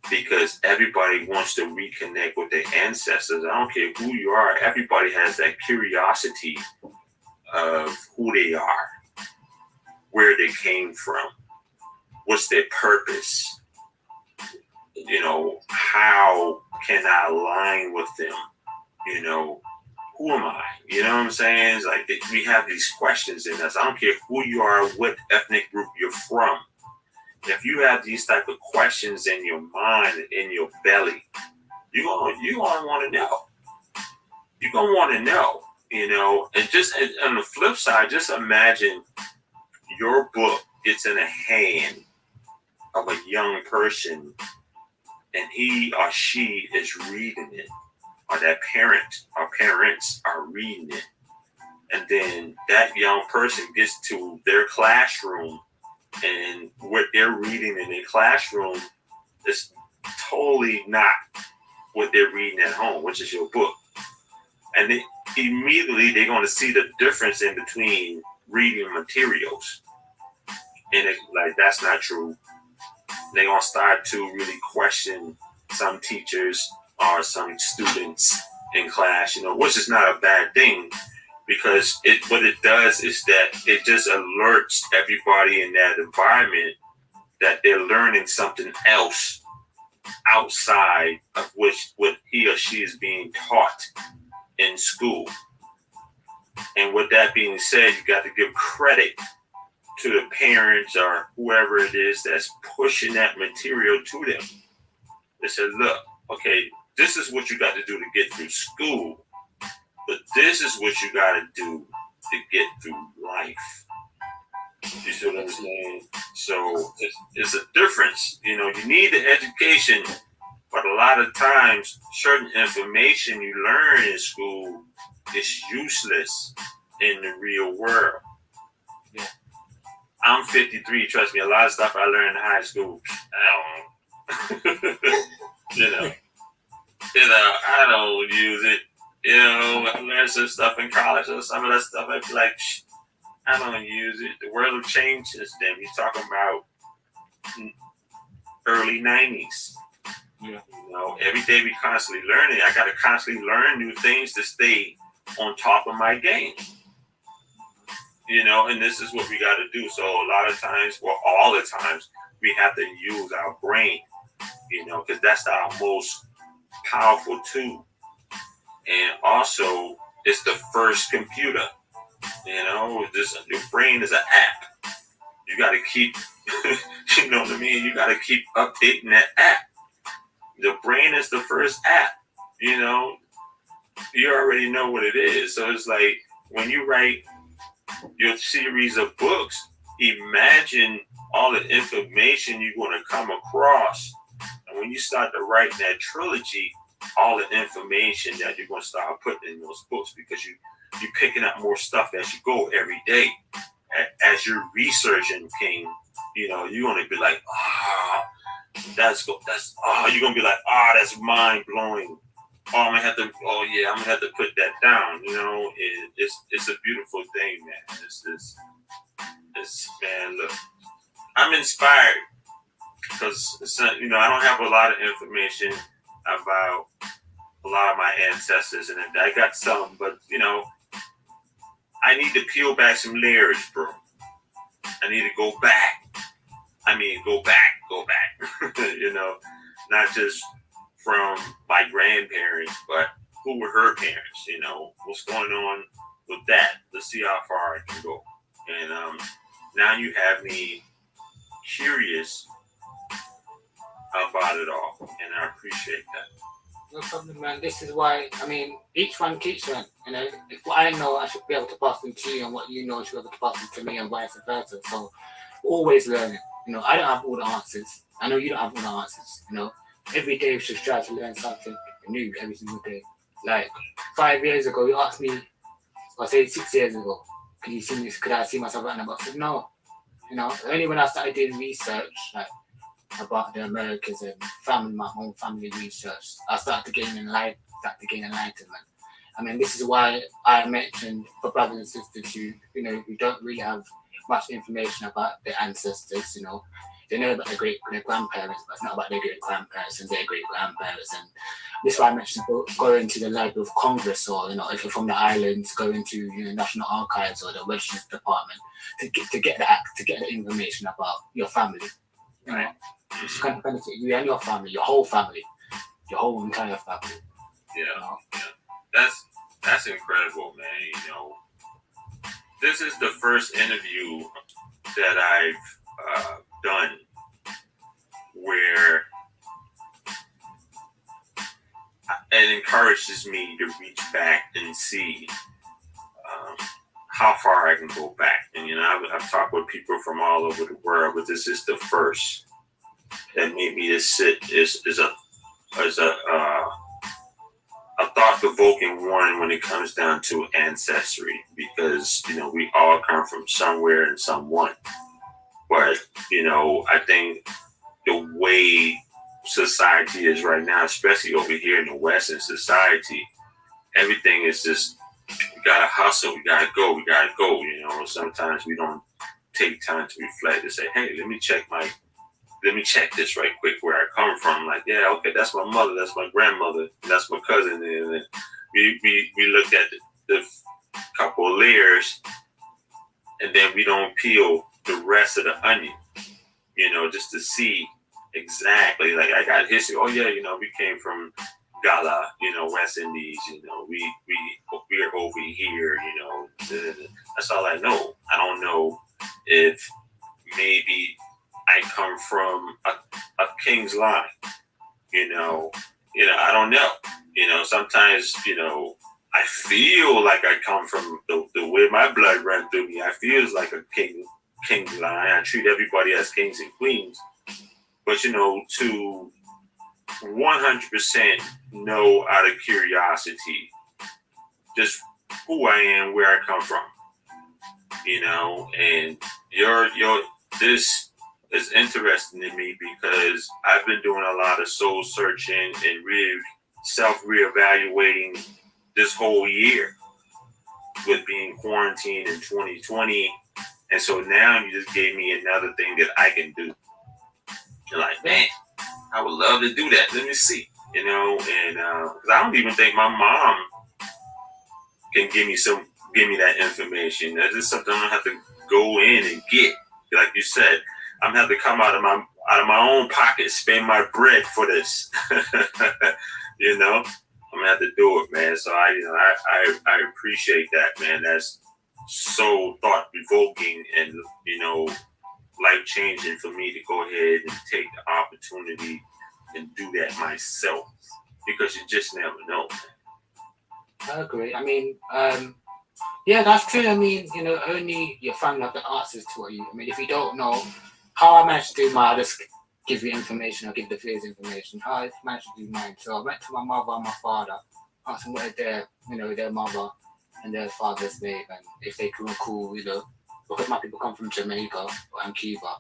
because everybody wants to reconnect with their ancestors. I don't care who you are. Everybody has that curiosity of who they are, where they came from, what's their purpose. How can I align with them? Who am I? You know what I'm saying? It's like we have these questions in us. I don't care who you are, what ethnic group you're from. If you have these type of questions in your mind, in your belly, you're gonna want to know. You're gonna want to know. And just on the flip side, just imagine your book gets in the hand of a young person, and he or she is reading it, or that parent or parents are reading it, and then that young person gets to their classroom, and what they're reading in their classroom is totally not what they're reading at home, which is your book. And immediately they're going to see the difference in between reading materials, and that's not true. They're going to start to really question some teachers or some students in class, which is not a bad thing, because what it does is that it just alerts everybody in that environment that they're learning something else outside of what he or she is being taught in school. And with that being said, you got to give credit to the parents or whoever it is that's pushing that material to them. They said, look, okay, this is what you got to do to get through school, but this is what you got to do to get through life. You see what I'm saying? So it's a difference. You need the education, But a lot of times, certain information you learn in school is useless in the real world. Yeah. I'm 53. Trust me, a lot of stuff I learned in high school, I don't know. I don't use it. I learned some stuff in college, or some of that stuff I'd be like, I don't use it. The world will change since then. You're talking about early 90s. Yeah. Every day we constantly learning. I got to constantly learn new things to stay on top of my game. And this is what we got to do. So a lot of times, well, all the times, we have to use our brain, because that's our most powerful tool. And also, it's the first computer. Your brain is an app. You got to keep, you know what I mean? You got to keep updating that app. The brain is the first app. You already know what it is. So it's like when you write your series of books, imagine all the information you're going to come across. And when you start to write that trilogy, all the information that you're going to start putting in those books, because you're picking up more stuff as you go every day. As you're researching King, you're going to be like, you're going to be like, that's mind blowing. I'm going to have to put that down. It's a beautiful thing, man. It's man, look, I'm inspired because, I don't have a lot of information about a lot of my ancestors, and I got some, but, I need to peel back some layers, bro. I need to go back. Go back. Not just from my grandparents, but who were her parents? What's going on with that? Let's see how far I can go. And now you have me curious about it all, and I appreciate that. No problem, man. This is why, each one keeps one. If what I know, I should be able to pass them to you, and what you know, I should be able to pass them to me, and vice versa. So, always learning. I don't have all the answers. I know you don't have all the answers. Every day we should try to learn something new every single day. Like 5 years ago, you asked me, or say 6 years ago, could I see myself writing about it? No. Only when I started doing research, like about the Americas and my own family research, I started to gain enlightenment. This is why I mentioned for brothers and sisters who don't really have much information about their ancestors. They know about their grandparents, but not about their great grandparents and their great grandparents. And this is why I mentioned going to the Library of Congress, or if you're from the islands, going to National Archives or the Registry Department to get the information about your family. It's going to benefit you and your family, your whole entire family. Yeah. That's incredible, man. This is the first interview that I've done where it encourages me to reach back and see how far I can go back. And I've talked with people from all over the world, but this is the first that made me to sit as a thought-provoking one when it comes down to ancestry, because we all come from somewhere and someone. But I think the way society is right now, especially over here in the Western society, everything is just, we gotta hustle, we gotta go. Sometimes we don't take time to reflect and say, hey, let me check this right quick where I come from. Like, yeah, okay, that's my mother, that's my grandmother, that's my cousin. And we look at the couple of layers, and then we don't peel the rest of the onion, just to see exactly. Like, I got history. Oh yeah, we came from Gala, West Indies. We're over here. That's all I know. I don't know if maybe I come from a king's line. I don't know. Sometimes, I feel like I come from the way my blood ran through me. I feel like a king's line. I treat everybody as kings and queens. But, to 100% know out of curiosity just who I am, where I come from, and this is interesting to me because I've been doing a lot of soul searching and reevaluating this whole year with being quarantined in 2020. And so now you just gave me another thing that I can do. You're like, man, I would love to do that. Let me see, and because I don't even think my mom can give me that information. That's just something I'm gonna have to go in and get. Like you said, I'm gonna have to come out of my own pocket, spend my bread for this. I'm gonna have to do it, man. So I appreciate that, man. That's so thought provoking and life changing for me to go ahead and take the opportunity and do that myself, because you just never know. I agree. I mean, yeah, that's true. I mean, only your family have the answers to what you. I mean, if you don't know how I managed to do mine, I'll just give you information. I'll give the viewers information. How I managed to do mine. So I went to my mother and my father, asked them what is their mother and their father's name, and if they can recall, because my people come from Jamaica and Cuba.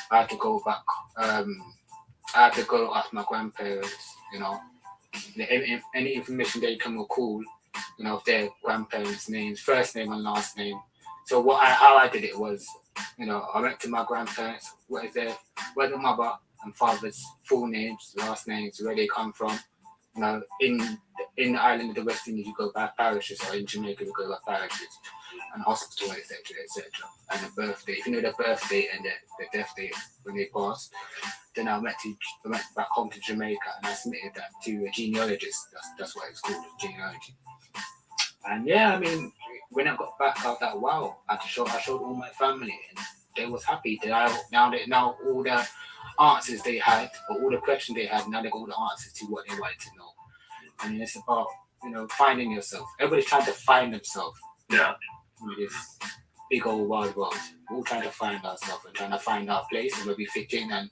I had to go back. I had to go ask my grandparents. Any information they can recall. Of their grandparents' names, first name and last name. So how I did it was, I went to my grandparents. What is the mother and father's full names, last names, where they come from. In the island of the West Indies, you go by parishes, or in Jamaica, you go by parishes, and hospital, etc., etc. And the birthday. If you know the birth date and the death date when they passed, then I went back home to Jamaica and I submitted that to a genealogist. That's what it's called, a genealogy. And yeah, I mean, when I got back, I was like, wow, I showed all my family, and they was happy that now all the answers they had, or all the questions they had, now they got all the answers to what they wanted to know. I mean, it's about finding yourself. Everybody's trying to find themselves. Yeah. In this big old wide world, we're all trying to find ourselves and trying to find our place and where we fit in and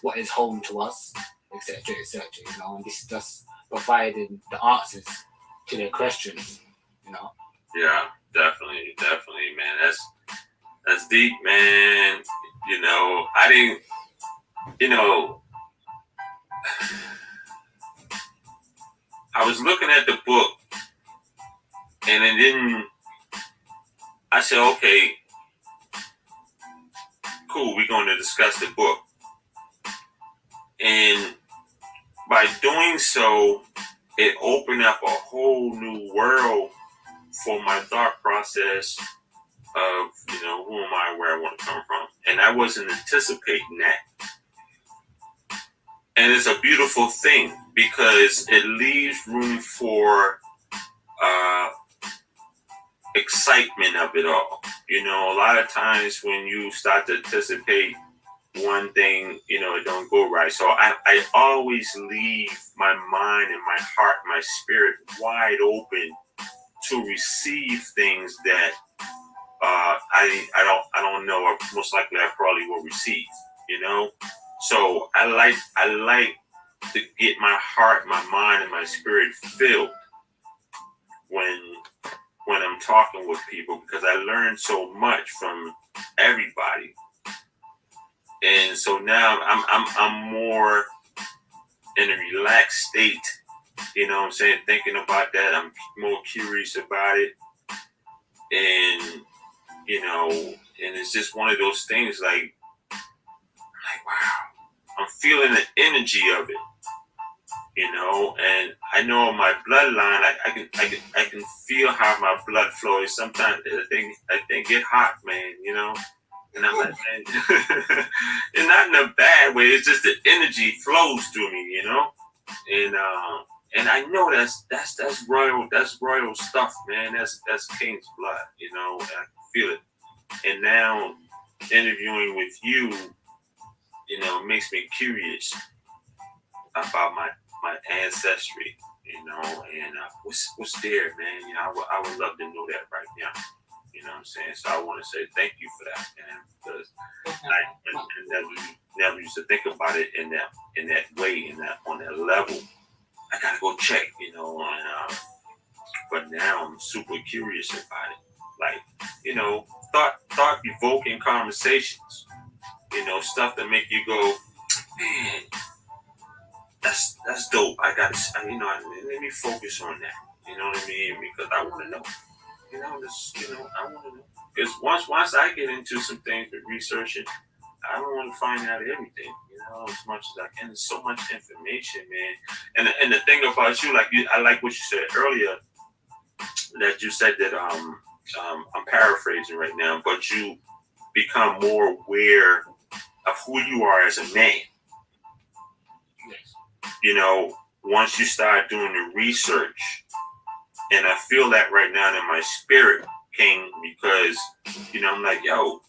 what is home to us, etc., etc. And this is just providing the answers to their questions. Yeah, definitely, man. That's deep, man. I didn't, I was looking at the book, and then I said, okay, cool, we're going to discuss the book. And by doing so, it opened up a whole new world for my thought process of, who am I, where I want to come from. And I wasn't anticipating that. And it's a beautiful thing because it leaves room for excitement of it all. A lot of times when you start to anticipate one thing, it don't go right. So I always leave my mind and my heart, my spirit wide open to receive things that I don't know, or most likely I probably will receive. So I like to get my heart, my mind, and my spirit filled when I'm talking with people, because I learn so much from everybody. And so now I'm more in a relaxed state, thinking about that. I'm more curious about it. And, and it's just one of those things like wow, I'm feeling the energy of it, and I know my bloodline, I can feel how my blood flows. Sometimes I think get hot, man, and I'm like, man, and not in a bad way. It's just the energy flows through me, and I know that's royal stuff, man. That's King's blood, and I can feel it. And now interviewing with you, makes me curious about my ancestry, and what's there, man. I would love to know that right now, You know what I'm saying? So I want to say thank you for that, man, because I never used to think about it in that way, on that level. I gotta go check, and, but now I'm super curious about it. Like, thought evoking conversations, stuff that make you go, man, that's dope. Let me focus on that. You know what I mean? Because I want to know. I want to know. Because once I get into some things with researching, I don't want to find out everything, as much as I can. There's so much information, man. And the thing about you, I like what you said earlier, that you said that I'm paraphrasing right now, but you become more aware of who you are as a man. Yes. Once you start doing the research, and I feel that right now in my spirit, King, because, I'm like, yo,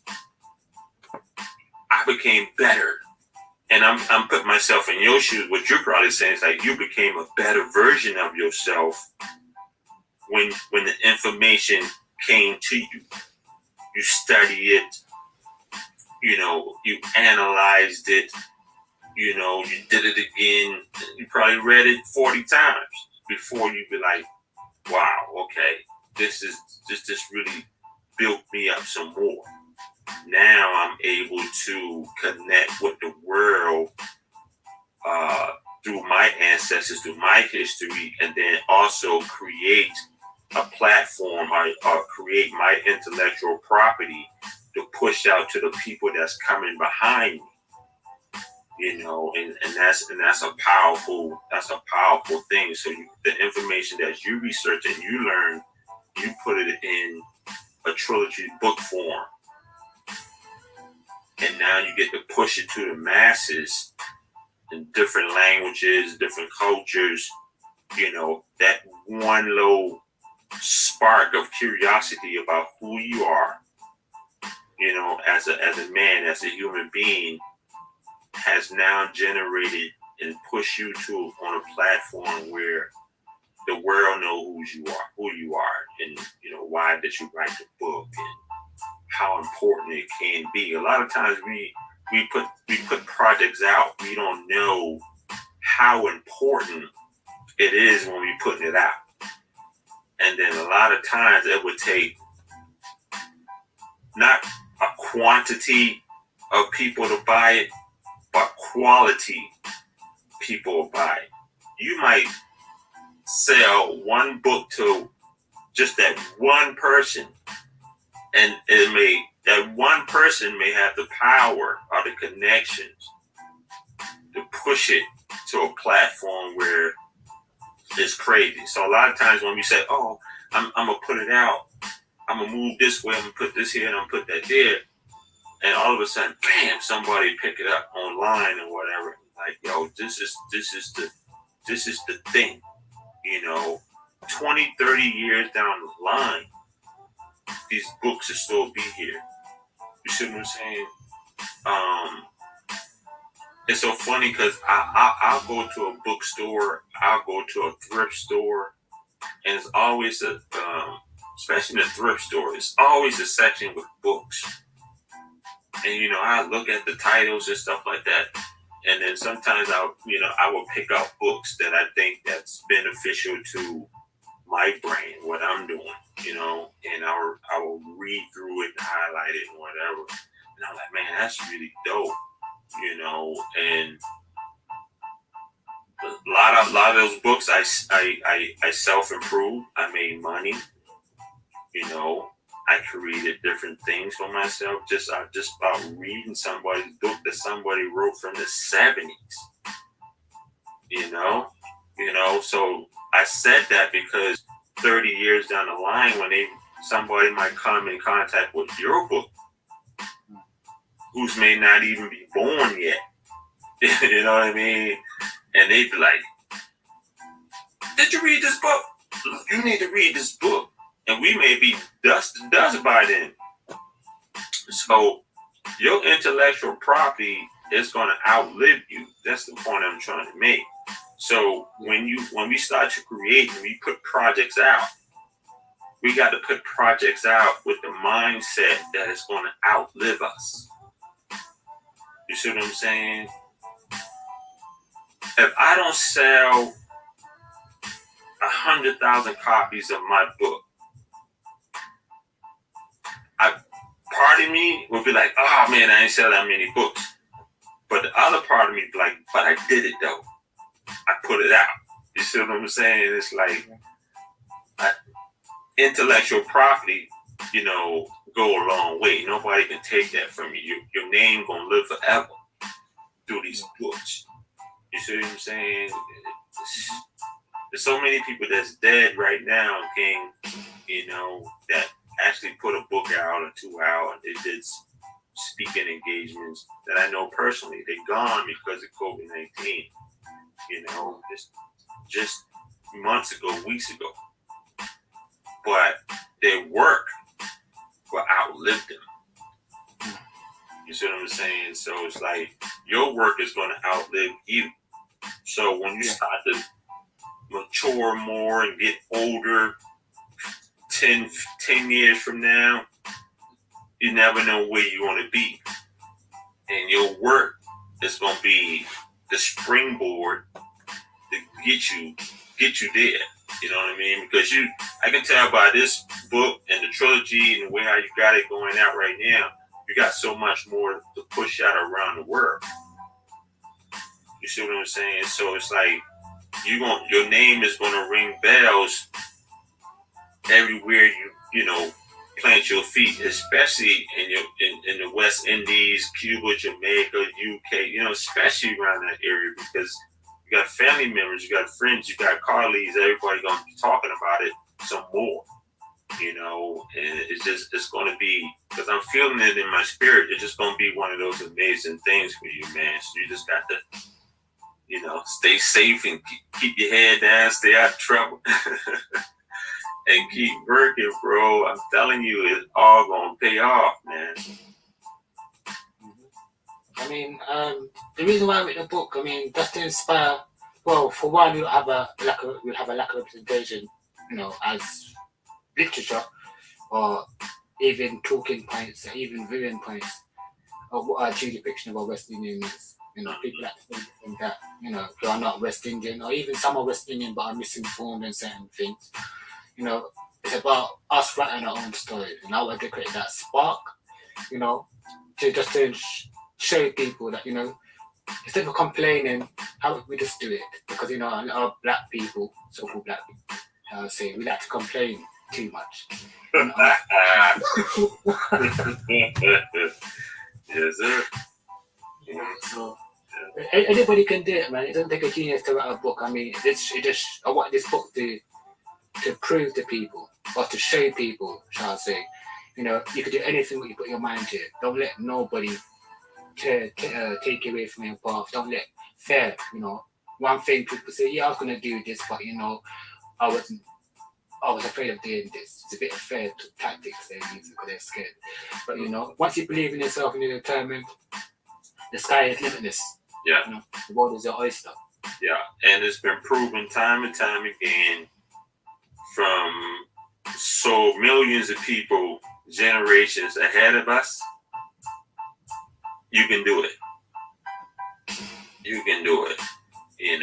I became better. And I'm putting myself in your shoes. What you're probably saying is like you became a better version of yourself when the information came to you. You study it, you analyzed it, you did it again. You probably read it 40 times before you be like, wow, okay, this really built me up some more. Now I'm able to connect with the world through my ancestors, through my history, and then also create a platform or create my intellectual property to push out to the people that's coming behind me. And that's a powerful thing. So the information that you research and you learn, you put it in a trilogy book form, and now you get to push it to the masses in different languages, different cultures. That one little spark of curiosity about who you are, as a man, as a human being, has now generated and pushed you on a platform where the world knows who you are, and why did you write the book, and how important it can be. A lot of times we put projects out, we don't know how important it is when we putting it out, and then a lot of times it would take not a quantity of people to buy it, but quality people buy it. You might sell one book to just that one person, and that one person may have the power or the connections to push it to a platform where it's crazy. So a lot of times when we say, oh, I'm gonna put it out, I'm gonna move this way, I'm gonna put this here, and I'm gonna put that there, and all of a sudden, bam, somebody pick it up online or whatever. Like, yo, this is the thing. 20, 30 years down the line, these books will still be here. You see what I'm saying? It's so funny because I'll go to a bookstore, I'll go to a thrift store, and it's always especially in a thrift store, it's always a section with books. And I look at the titles and stuff like that, and then sometimes I will pick out books that I think that's beneficial to my brain, what I'm doing, and I will read through it and highlight it and whatever. And I'm like, man, that's really dope, and a lot of those books I self-improved. I made money, I created different things for myself just about reading somebody's book that somebody wrote from the 70s. So I said that because 30 years down the line, when somebody might come in contact with your book, who's may not even be born yet, you know what I mean? And they'd be like, did you read this book? You need to read this book. And we may be dust by then. So your intellectual property is going to outlive you. That's the point I'm trying to make. So when we start to create and we put projects out, we got to put projects out with the mindset that it's going to outlive us. You see what I'm saying? If I don't sell 100,000 copies of my book, part of me would be like, oh man, I ain't sell that many books. But the other part of me would be like, but I did it though. I put it out. You see what I'm saying? It's like intellectual property, go a long way. Nobody can take that from you. Your name gonna live forever through these books. You see what I'm saying? There's so many people that's dead right now, King, that actually put a book out or two out. They did speaking engagements that I know personally. They're gone because of COVID-19. Just months ago, weeks ago. But their work will outlive them. You see what I'm saying? So it's like your work is going to outlive you. So when you start to mature more and get older, 10 years from now, you never know where you want to be. And your work is going to be the springboard to get you there. You know what I mean? Because I can tell by this book and the trilogy and the way how you got it going out right now, you got so much more to push out around the world. You see what I'm saying? So it's like your name is gonna ring bells everywhere you plant your feet, especially in the West Indies, Cuba, Jamaica, UK, especially around that area, because you got family members, you got friends, you got colleagues, everybody gonna be talking about it some more. And it's gonna be, because I'm feeling it in my spirit, it's just gonna be one of those amazing things for you, man. So you just got to stay safe and keep your head down, stay out of trouble. And keep working, bro. I'm telling you, it's all gonna pay off, man. I mean, the reason why I wrote the book, just to inspire. Well, for one, we'll have a lack of representation, as literature, or even talking points, or even viewing points of what our true depiction of our West Indian is. People that think that who are not West Indian, or even some are West Indian but are misinformed in certain things. It's about us writing our own story, and I want to create that spark, to show people that, instead of complaining, how about we just do it? Because, a lot of black people, so-called black people, I would say, we like to complain too much. Yes, sir. So, anybody can do it, man. It doesn't take a genius to write a book. I want this book to prove to people, or to show people, shall I say, you can do anything that you put your mind to. Don't let nobody take you away from your path. Don't let fear, one thing people say, I was going to do this, but, I was afraid of doing this. It's a bit of fear tactics they're using because they're scared. But, once you believe in yourself and you're determined, the sky is limitless. Yeah. The world is your oyster. Yeah. And it's been proven time and time again from millions of people, generations ahead of us. You can do it. You can do it. And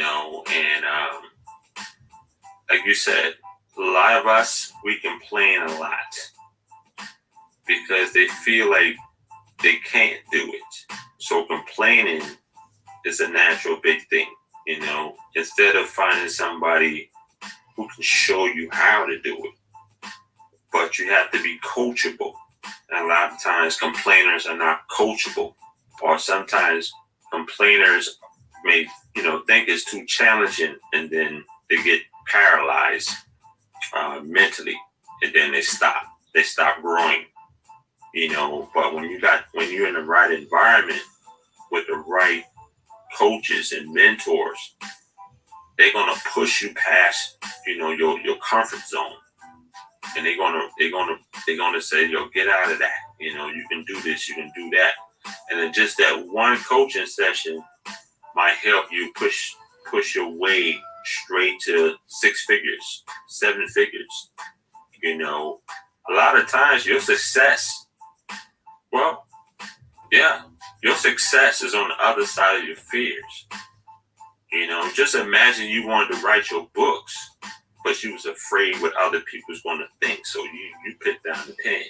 like you said, a lot of us, we complain a lot because they feel like they can't do it. So complaining is a natural big thing, instead of finding somebody who can show you how to do it. But you have to be coachable. And a lot of times complainers are not coachable, or sometimes complainers may, think it's too challenging, and then they get paralyzed mentally, and then they stop growing, but when you're in the right environment with the right coaches and mentors, they're going to push you past, your comfort zone. And they're gonna say, get out of that. You can do this, you can do that. And then just that one coaching session might help you push your way straight to 6 figures, 7 figures. You know, a lot of times your success, well, yeah, your success is on the other side of your fears. You know, just imagine you wanted to write your books, but you was afraid what other people was going to think. So you put down the pen.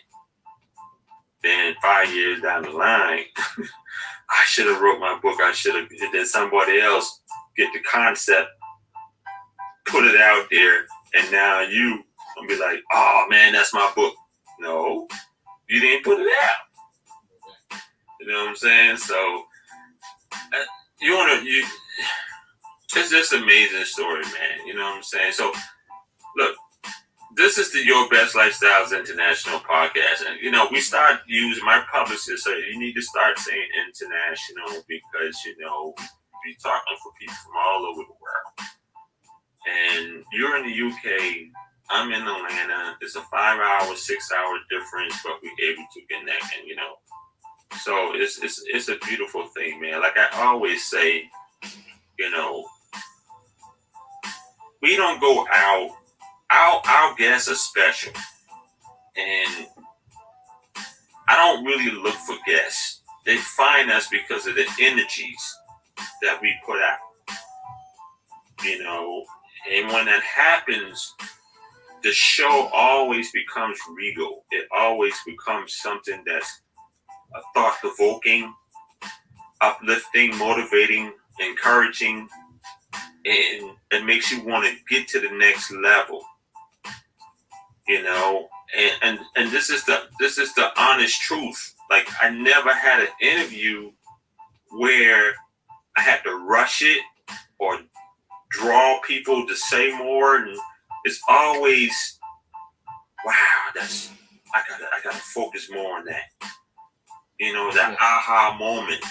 Then 5 years down the line, I should have wrote my book. I should have. Then somebody else get the concept, put it out there, and now you gonna be like, oh man, that's my book. No, you didn't put it out. You know what I'm saying? So it's just an amazing story, man. You know what I'm saying? So look, this is the Your Best Lifestyles International podcast. And, you know, we start using, my publicist said, you need to start saying international because, you know, we're talking for people from all over the world. And you're in the UK, I'm in Atlanta. It's a 5-hour, 6-hour difference, but we're able to connect. And, you know, so it's a beautiful thing, man. Like I always say, you know, we don't go out. Our guests are special, and I don't really look for guests. They find us because of the energies that we put out, you know. And when that happens, the show always becomes regal. It always becomes something that's thought-provoking, uplifting, motivating, encouraging, and it makes you want to get to the next level. You know, and this is the honest truth. Like, I never had an interview where I had to rush it or draw people to say more, and it's always, wow, I gotta focus more on that. You know, that aha moment.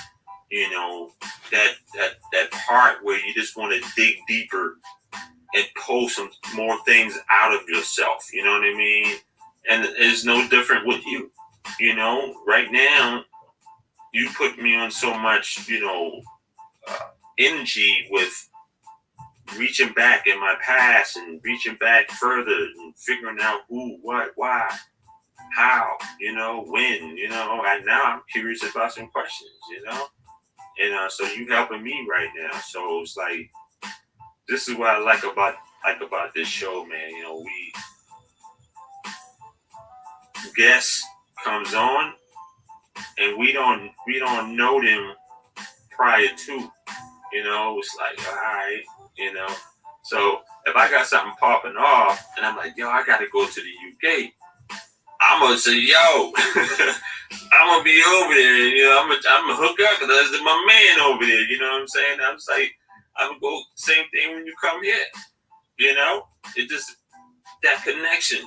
You know, that part where you just want to dig deeper and pull some more things out of yourself, you know what I mean? And it's no different with you. You know, right now, you put me on so much, you know, energy with reaching back in my past and reaching back further and figuring out who, what, why, how, you know, when, you know, and now I'm curious about some questions, you know? And so you helping me right now. So it's like, this is what I like about this show, man. You know, guest comes on, and we don't know them prior to. You know, it's like, all right, you know. So if I got something popping off, and I'm like, yo, I got to go to the UK, I'm gonna say, yo, I'm gonna be over there. You know, I'm gonna hook up because that's my man over there. You know what I'm saying? I'm just like, I'm gonna go same thing when you come here. You know, it just that connection.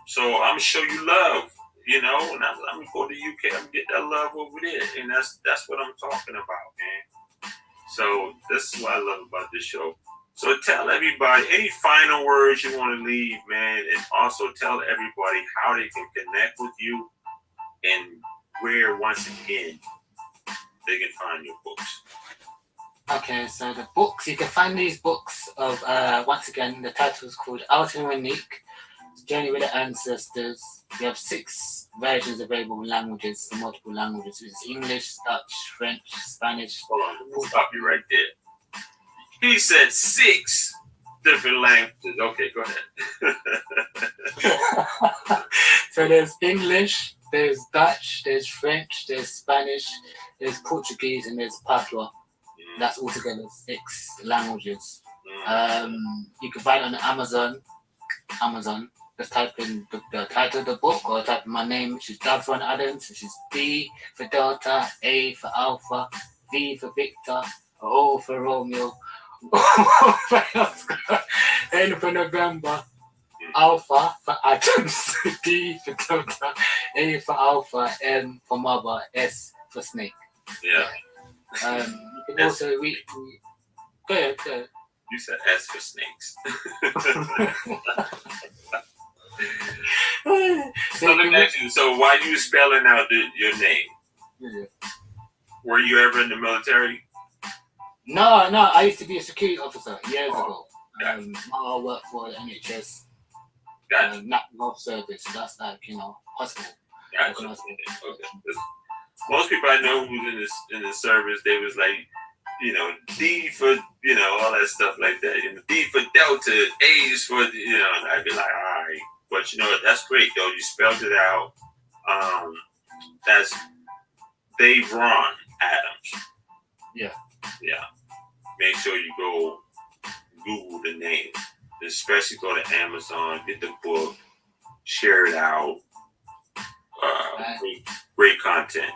So I'm gonna show you love. You know, and I'm gonna go to the UK. I'm gonna get that love over there, and that's what I'm talking about, man. So this is what I love about this show. So tell everybody any final words you want to leave, man, and also tell everybody how they can connect with you and where, once again, they can find your books. Okay, so the books, you can find these books of, once again, the title is called Out and Unique, Journey with the Ancestors. We have 6 versions available in languages, in multiple languages, which is English, Dutch, French, Spanish. Hold on, let me stop you right there. He said 6 different languages. Okay, go ahead. So there's English, there's Dutch, there's French, there's Spanish, there's Portuguese, and there's Patois. That's altogether 6 languages. You can find it on Amazon. Just type in the title of the book, or type in my name, which is Davron Adams, which is D for Delta, A for Alpha, V for Victor, O for Romeo, O for Oscar, N for November, Alpha for Adams, D for Delta, A for Alpha, M for Mother, S for Snake. Yeah. You can also read. Go ahead. You said S for snakes. So let me ask you. So why you spelling out your name? Yeah. Were you ever in the military? No. I used to be a security officer years ago. I worked for the NHS. Gotcha. Not health service. So that's like, hospital. Gotcha. Local hospital. Okay. Most people I know who's in the service, they was like, D for, all that stuff like that. D for Delta, A's for, and I'd be like, all right. But, that's great, though. You spelled it out. That's Dave Ron Adams. Yeah. Yeah. Make sure you go Google the name. Especially go to Amazon, get the book, share it out. Great content.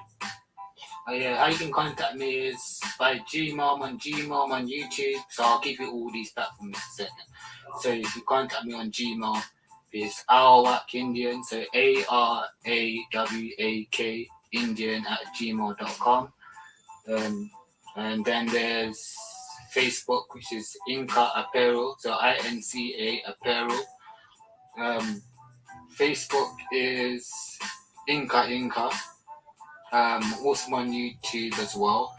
Yeah, how you can contact me is by Gmom on YouTube. So I'll give you all these platforms in a second. So if you contact me on Gmail, it's Arawak Indian, so ARAWAK Indian @gmail.com. And then there's Facebook, which is Inca Apparel, so INCA Apparel. Facebook is Inca. Also on YouTube as well.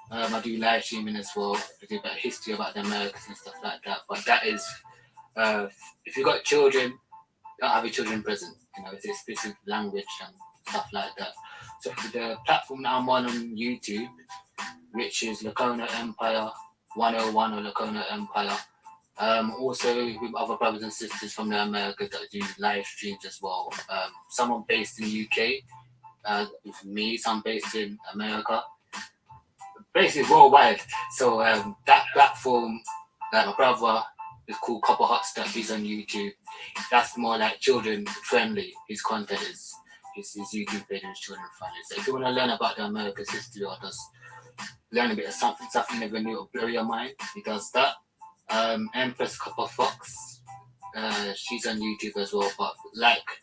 I do live streaming as well. I do about history about the Americas and stuff like that. But that is, if you've got children, don't have your children present. It's explicit language and stuff like that. So for the platform that I'm on YouTube, which is Lacona Empire 101 or Lacona Empire. Also with other brothers and sisters from the Americas that do live streams as well. Some are based in the UK. With me, some based in America, basically worldwide. So that platform, like my brother, is called Copper Hot Stuff. He's on YouTube. That's more like children friendly. His content is his YouTube page is children friendly. So if you want to learn about the America's history or just learn a bit of something you never knew or blow your mind, he does that. Empress Copper Fox, she's on YouTube as well, but like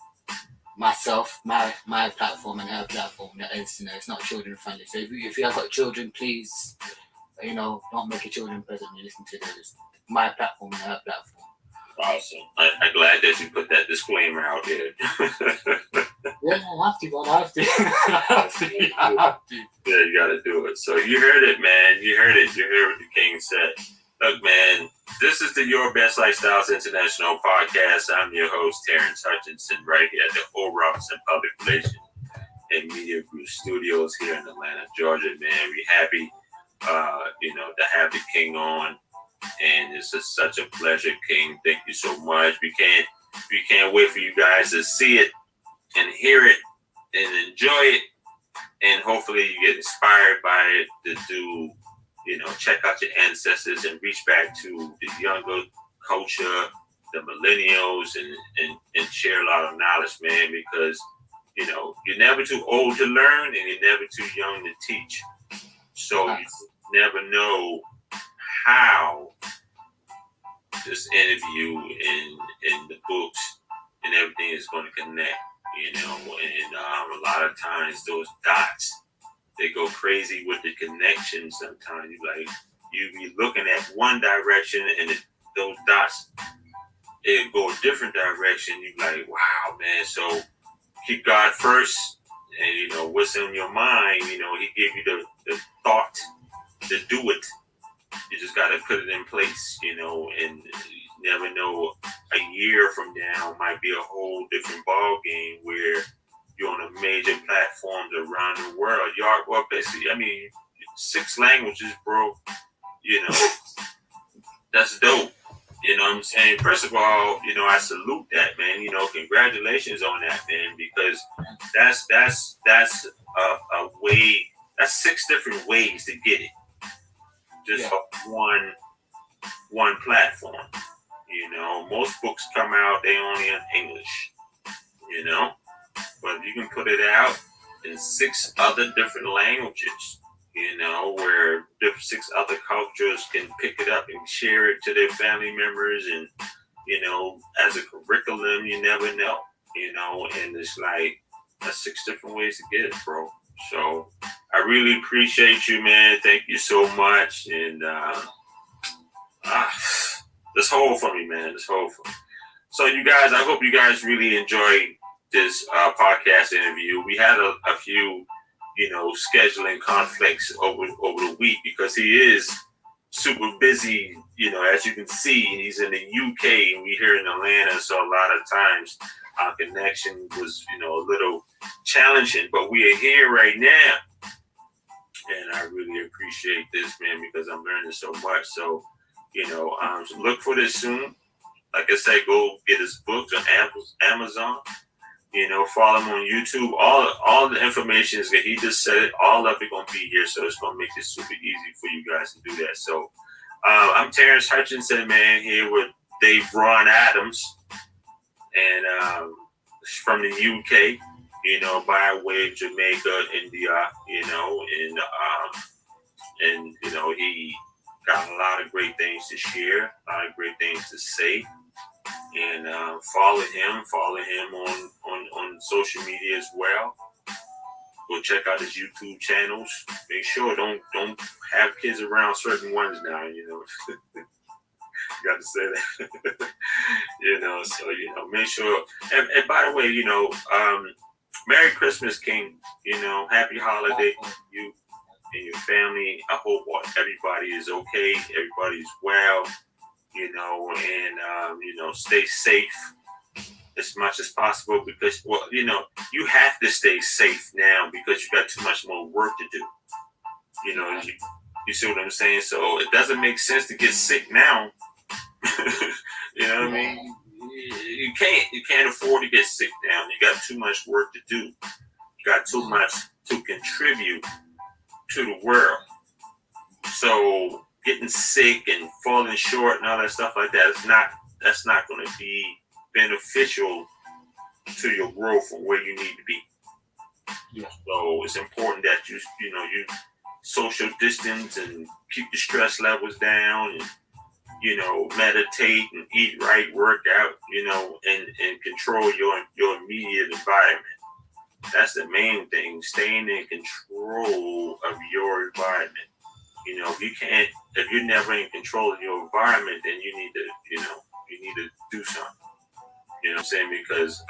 myself, my platform and her platform, that is, it's not children friendly. So if you have got children, please, don't make your children present when you listen to this. My platform and her platform. Awesome. I'm glad that you put that disclaimer out there. Yeah, I have to. I have to. Yeah, you got to do it. So you heard it, man. You heard it. You heard what the king said. Look, man, this is the Your Best Lifestyles International podcast. I'm your host, Terrance Hutchinson, right here at the O. Robinson Public Relations and Media Group Studios here in Atlanta, Georgia. Man, we happy, to have the king on, and it's just such a pleasure, King. Thank you so much. We can't wait for you guys to see it and hear it and enjoy it, and hopefully you get inspired by it to do. Check out your ancestors and reach back to the younger culture, the millennials, and share a lot of knowledge, man, because, you're never too old to learn and you're never too young to teach. So you never know how this interview and the books and everything is going to connect, and a lot of times those dots, they go crazy with the connection sometimes. You be looking at one direction and those dots, it go a different direction. You be like, wow, man. So keep God first, and what's in your mind, he give you the thought to do it. You just got to put it in place, and you never know, a year from now might be a whole different ball game where you're on a major platforms around the world. Well, basically, 6 languages, bro. That's dope. You know what I'm saying? First of all, I salute that, man. Congratulations on that, man, because that's a way. That's 6 different ways to get it. Just one platform. Most books come out, they only in English. But you can put it out in 6 other different languages, where 6 other cultures can pick it up and share it to their family members. And, as a curriculum, you never know, and it's like, that's 6 different ways to get it, bro. So I really appreciate you, man. Thank you so much. And this whole for me, man. This whole for me. So you guys, I hope you guys really enjoyed this podcast interview. We had a few, scheduling conflicts over the week because he is super busy, as you can see, and he's in the UK and we here in Atlanta, so a lot of times our connection was, a little challenging, but we are here right now. And I really appreciate this, man, because I'm learning so much. So, look for this soon. Like I said, go get his books on Amazon. Follow him on YouTube. All the information is that he just said it. All of it gonna be here, so it's gonna make it super easy for you guys to do that. So, I'm Terrance Hutchinson, man, here with Dave Ron Adams, and from the UK. By way of Jamaica, India, and he got a lot of great things to share, a lot of great things to say, and follow him on social media as well. Go check out his YouTube channels. Make sure don't have kids around certain ones now. Got to say that. So make sure. And by the way, Merry Christmas, King. Happy holiday to you and your family. I hope everybody is okay. Everybody's well. And stay safe as much as possible because, you have to stay safe now because you got too much more work to do. You see what I'm saying? So it doesn't make sense to get sick now. You know what I mean? You can't afford to get sick now. You got too much work to do. You got too much to contribute to the world. So getting sick and falling short and all that stuff like that that's not going to be beneficial to your growth and where you need to be. Yeah. So it's important that you social distance and keep the stress levels down and meditate and eat right, work out, and control your immediate environment. That's the main thing, staying in control of your environment. If you're never in control of your environment, then you need to do something. You know what I'm saying? Because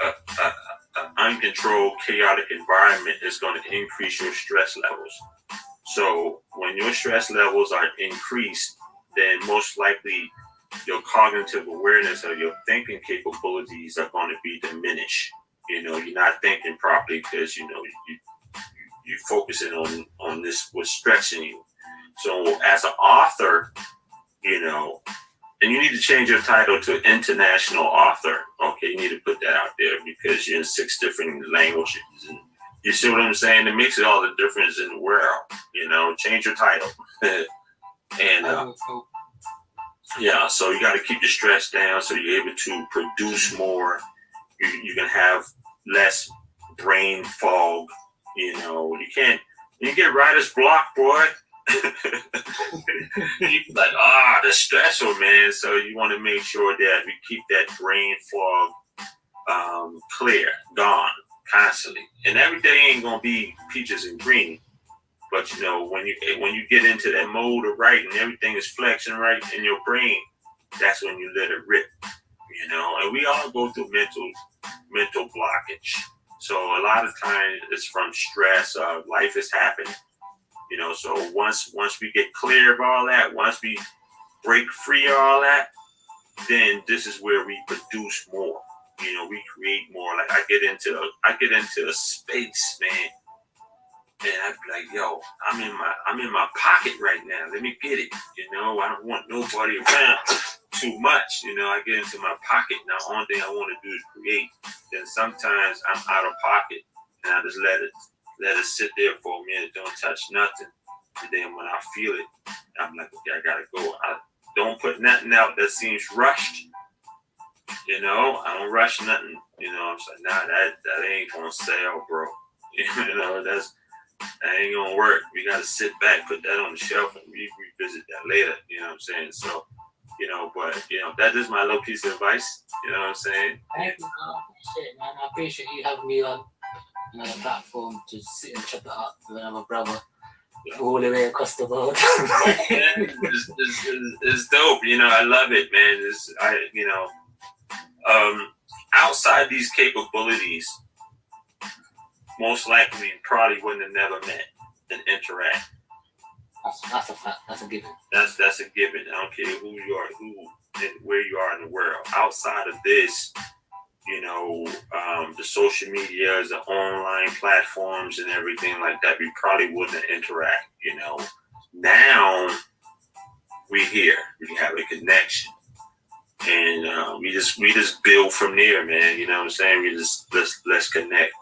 an uncontrolled, chaotic environment is going to increase your stress levels. So when your stress levels are increased, then most likely your cognitive awareness or your thinking capabilities are going to be diminished. You're not thinking properly because you're focusing on this what's stressing you. So as an author, and you need to change your title to international author. Okay, you need to put that out there because you're in 6 different languages. And you see what I'm saying? It makes all the difference in the world. Change your title. And yeah, so you got to keep your stress down so you're able to produce more. You can have less brain fog. You get writer's block, boy. You like, that's stressful, man. So you want to make sure that we keep that brain fog clear, gone, constantly. And every day ain't gonna be peaches and green. But when you get into that mode of writing, everything is flexing right in your brain. That's when you let it rip, And we all go through mental blockage. So a lot of times it's from stress. Life is happening, So once we get clear of all that, once we break free of all that, then this is where we produce more. We create more. Like I get into a space, man. And I'd be like, yo, I'm in my pocket right now. Let me get it. I don't want nobody around too much. I get into my pocket. Now, the only thing I want to do is create. Then sometimes I'm out of pocket and I just let it sit there for a minute. Don't touch nothing. And then when I feel it, I'm like, okay, I gotta go. I don't put nothing out that seems rushed. I don't rush nothing. I'm saying, nah, that ain't gonna sell, bro. That ain't gonna work. We gotta sit back, put that on the shelf, and revisit that later. You know what I'm saying? So, but that is my little piece of advice. You know what I'm saying? Thank you, man. I appreciate you having me on the platform to sit and chop it up with another brother all the way across the world. It's dope. I love it, man. Outside these capabilities, most likely probably wouldn't have never met and interact. That's a fact. That's a given. That's a given. I don't care who you are, who and where you are in the world. Outside of this, the social medias, the online platforms, and everything like that, we probably wouldn't interact. Now we here, we have a connection, and we just build from there, man. You know what I'm saying? We just let's connect.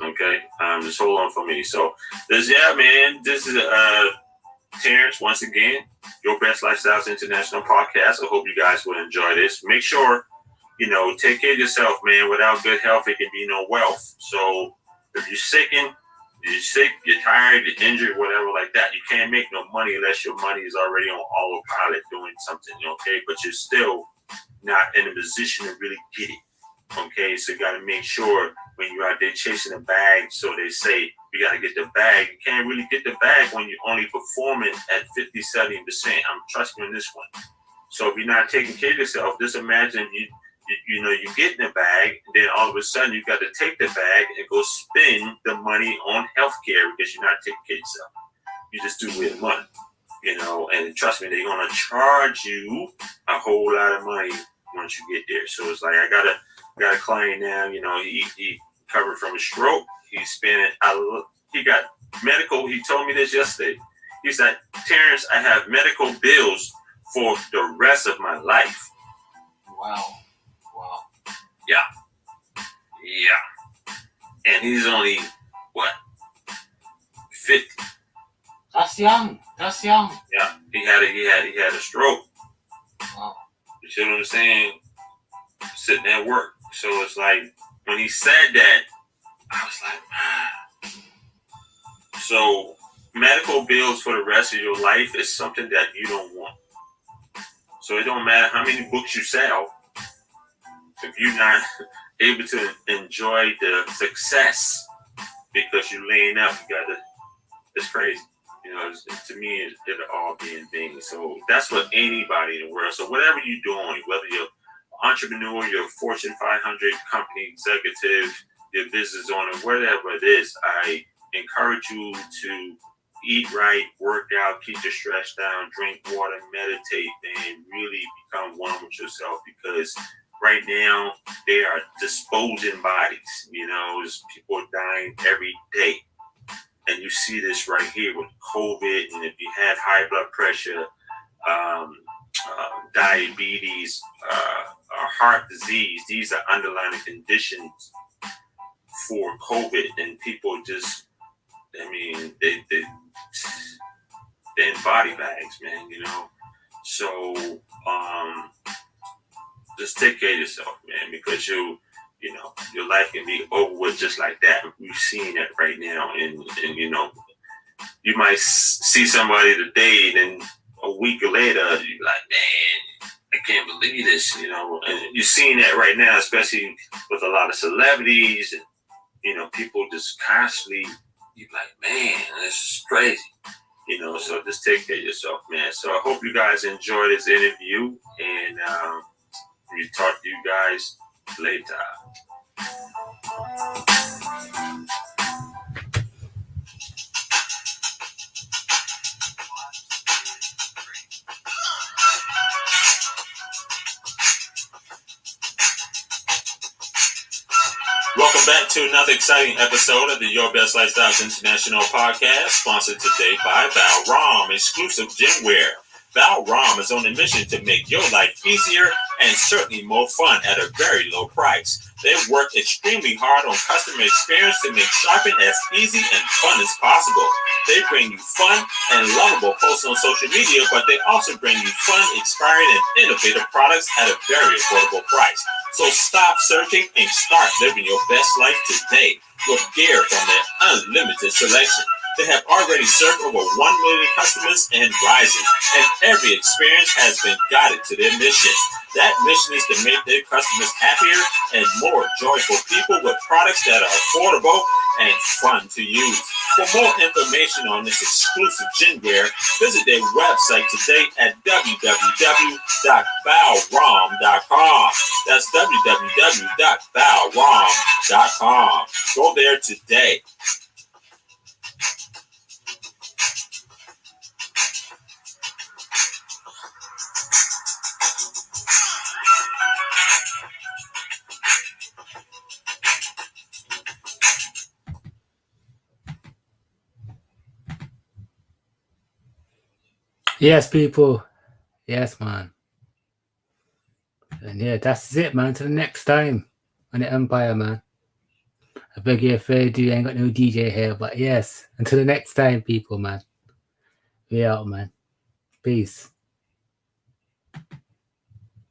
Okay, just hold on for me. So this is Terrance once again, Your Best Lifestyles International Podcast. I hope you guys will enjoy this. Make sure, take care of yourself, man. Without good health, it can be no wealth. So if you're sick, you're tired, you're injured, whatever like that, you can't make no money unless your money is already on autopilot doing something, okay? But you're still not in a position to really get it, okay? So you got to make sure when you're out there chasing a bag, so they say you got to get the bag. You can't really get the bag when you're only performing at 50, 70%. I'm trusting in this one. So if you're not taking care of yourself, just imagine you get in the bag, and then all of a sudden you got to take the bag and go spend the money on healthcare because you're not taking care of yourself. You just do it with money, and trust me, they're going to charge you a whole lot of money once you get there. So it's like, I got a client now, he recovered from a stroke. He got medical. He told me this yesterday. He said, Terrance, I have medical bills for the rest of my life. Wow. Yeah. And he's only, 50. That's young. Yeah. He had a stroke. Wow. You see what I'm saying? Sitting at work. So it's like, when he said that, I was like, man. So medical bills for the rest of your life is something that you don't want. So it don't matter how many books you sell, if you're not able to enjoy the success because you're laying up, it's crazy. To me, it'll all be in vain. So that's what anybody in the world. So whatever you're doing, whether you're an entrepreneur, you're a Fortune 500 company executive, your business owner, whatever it is, I encourage you to eat right, work out, keep your stress down, drink water, meditate, and really become one with yourself, because right now they are disposing bodies. People are dying every day. And you see this right here with COVID, and if you had high blood pressure, diabetes, heart disease, these are underlying conditions for COVID, and people just, they're in body bags, man, So, just take care of yourself, man, because your life can be over with just like that. We've seen it right now, and you might see somebody today, then a week later, you're like, man, I can't believe this, and you're seeing that right now, especially with a lot of celebrities, and people just constantly, you're like, man, this is crazy, so just take care of yourself, man. So I hope you guys enjoy this interview, and we talk to you guys later. Welcome back to another exciting episode of the Your Best Lifestyles International Podcast, sponsored today by Valrom Exclusive Gymwear. Valrom is on a mission to make your life easier and certainly more fun at a very low price. They work extremely hard on customer experience to make shopping as easy and fun as possible. They bring you fun and lovable posts on social media, but they also bring you fun, inspiring, and innovative products at a very affordable price. So stop searching and start living your best life today with gear from their unlimited selection. They have already served over 1 million customers and rising, and every experience has been guided to their mission. That mission is to make their customers happier and more joyful people with products that are affordable and fun to use. For more information on this exclusive gymwear, visit their website today at www.valrom.com. That's www.valrom.com. Go there today. Yes, people. Yes, man. And yeah, that's it, man. Till the next time on the Empire, man. I beg you if I do, I ain't got no DJ here, but yes. Until the next time, people, man. We out, man. Peace.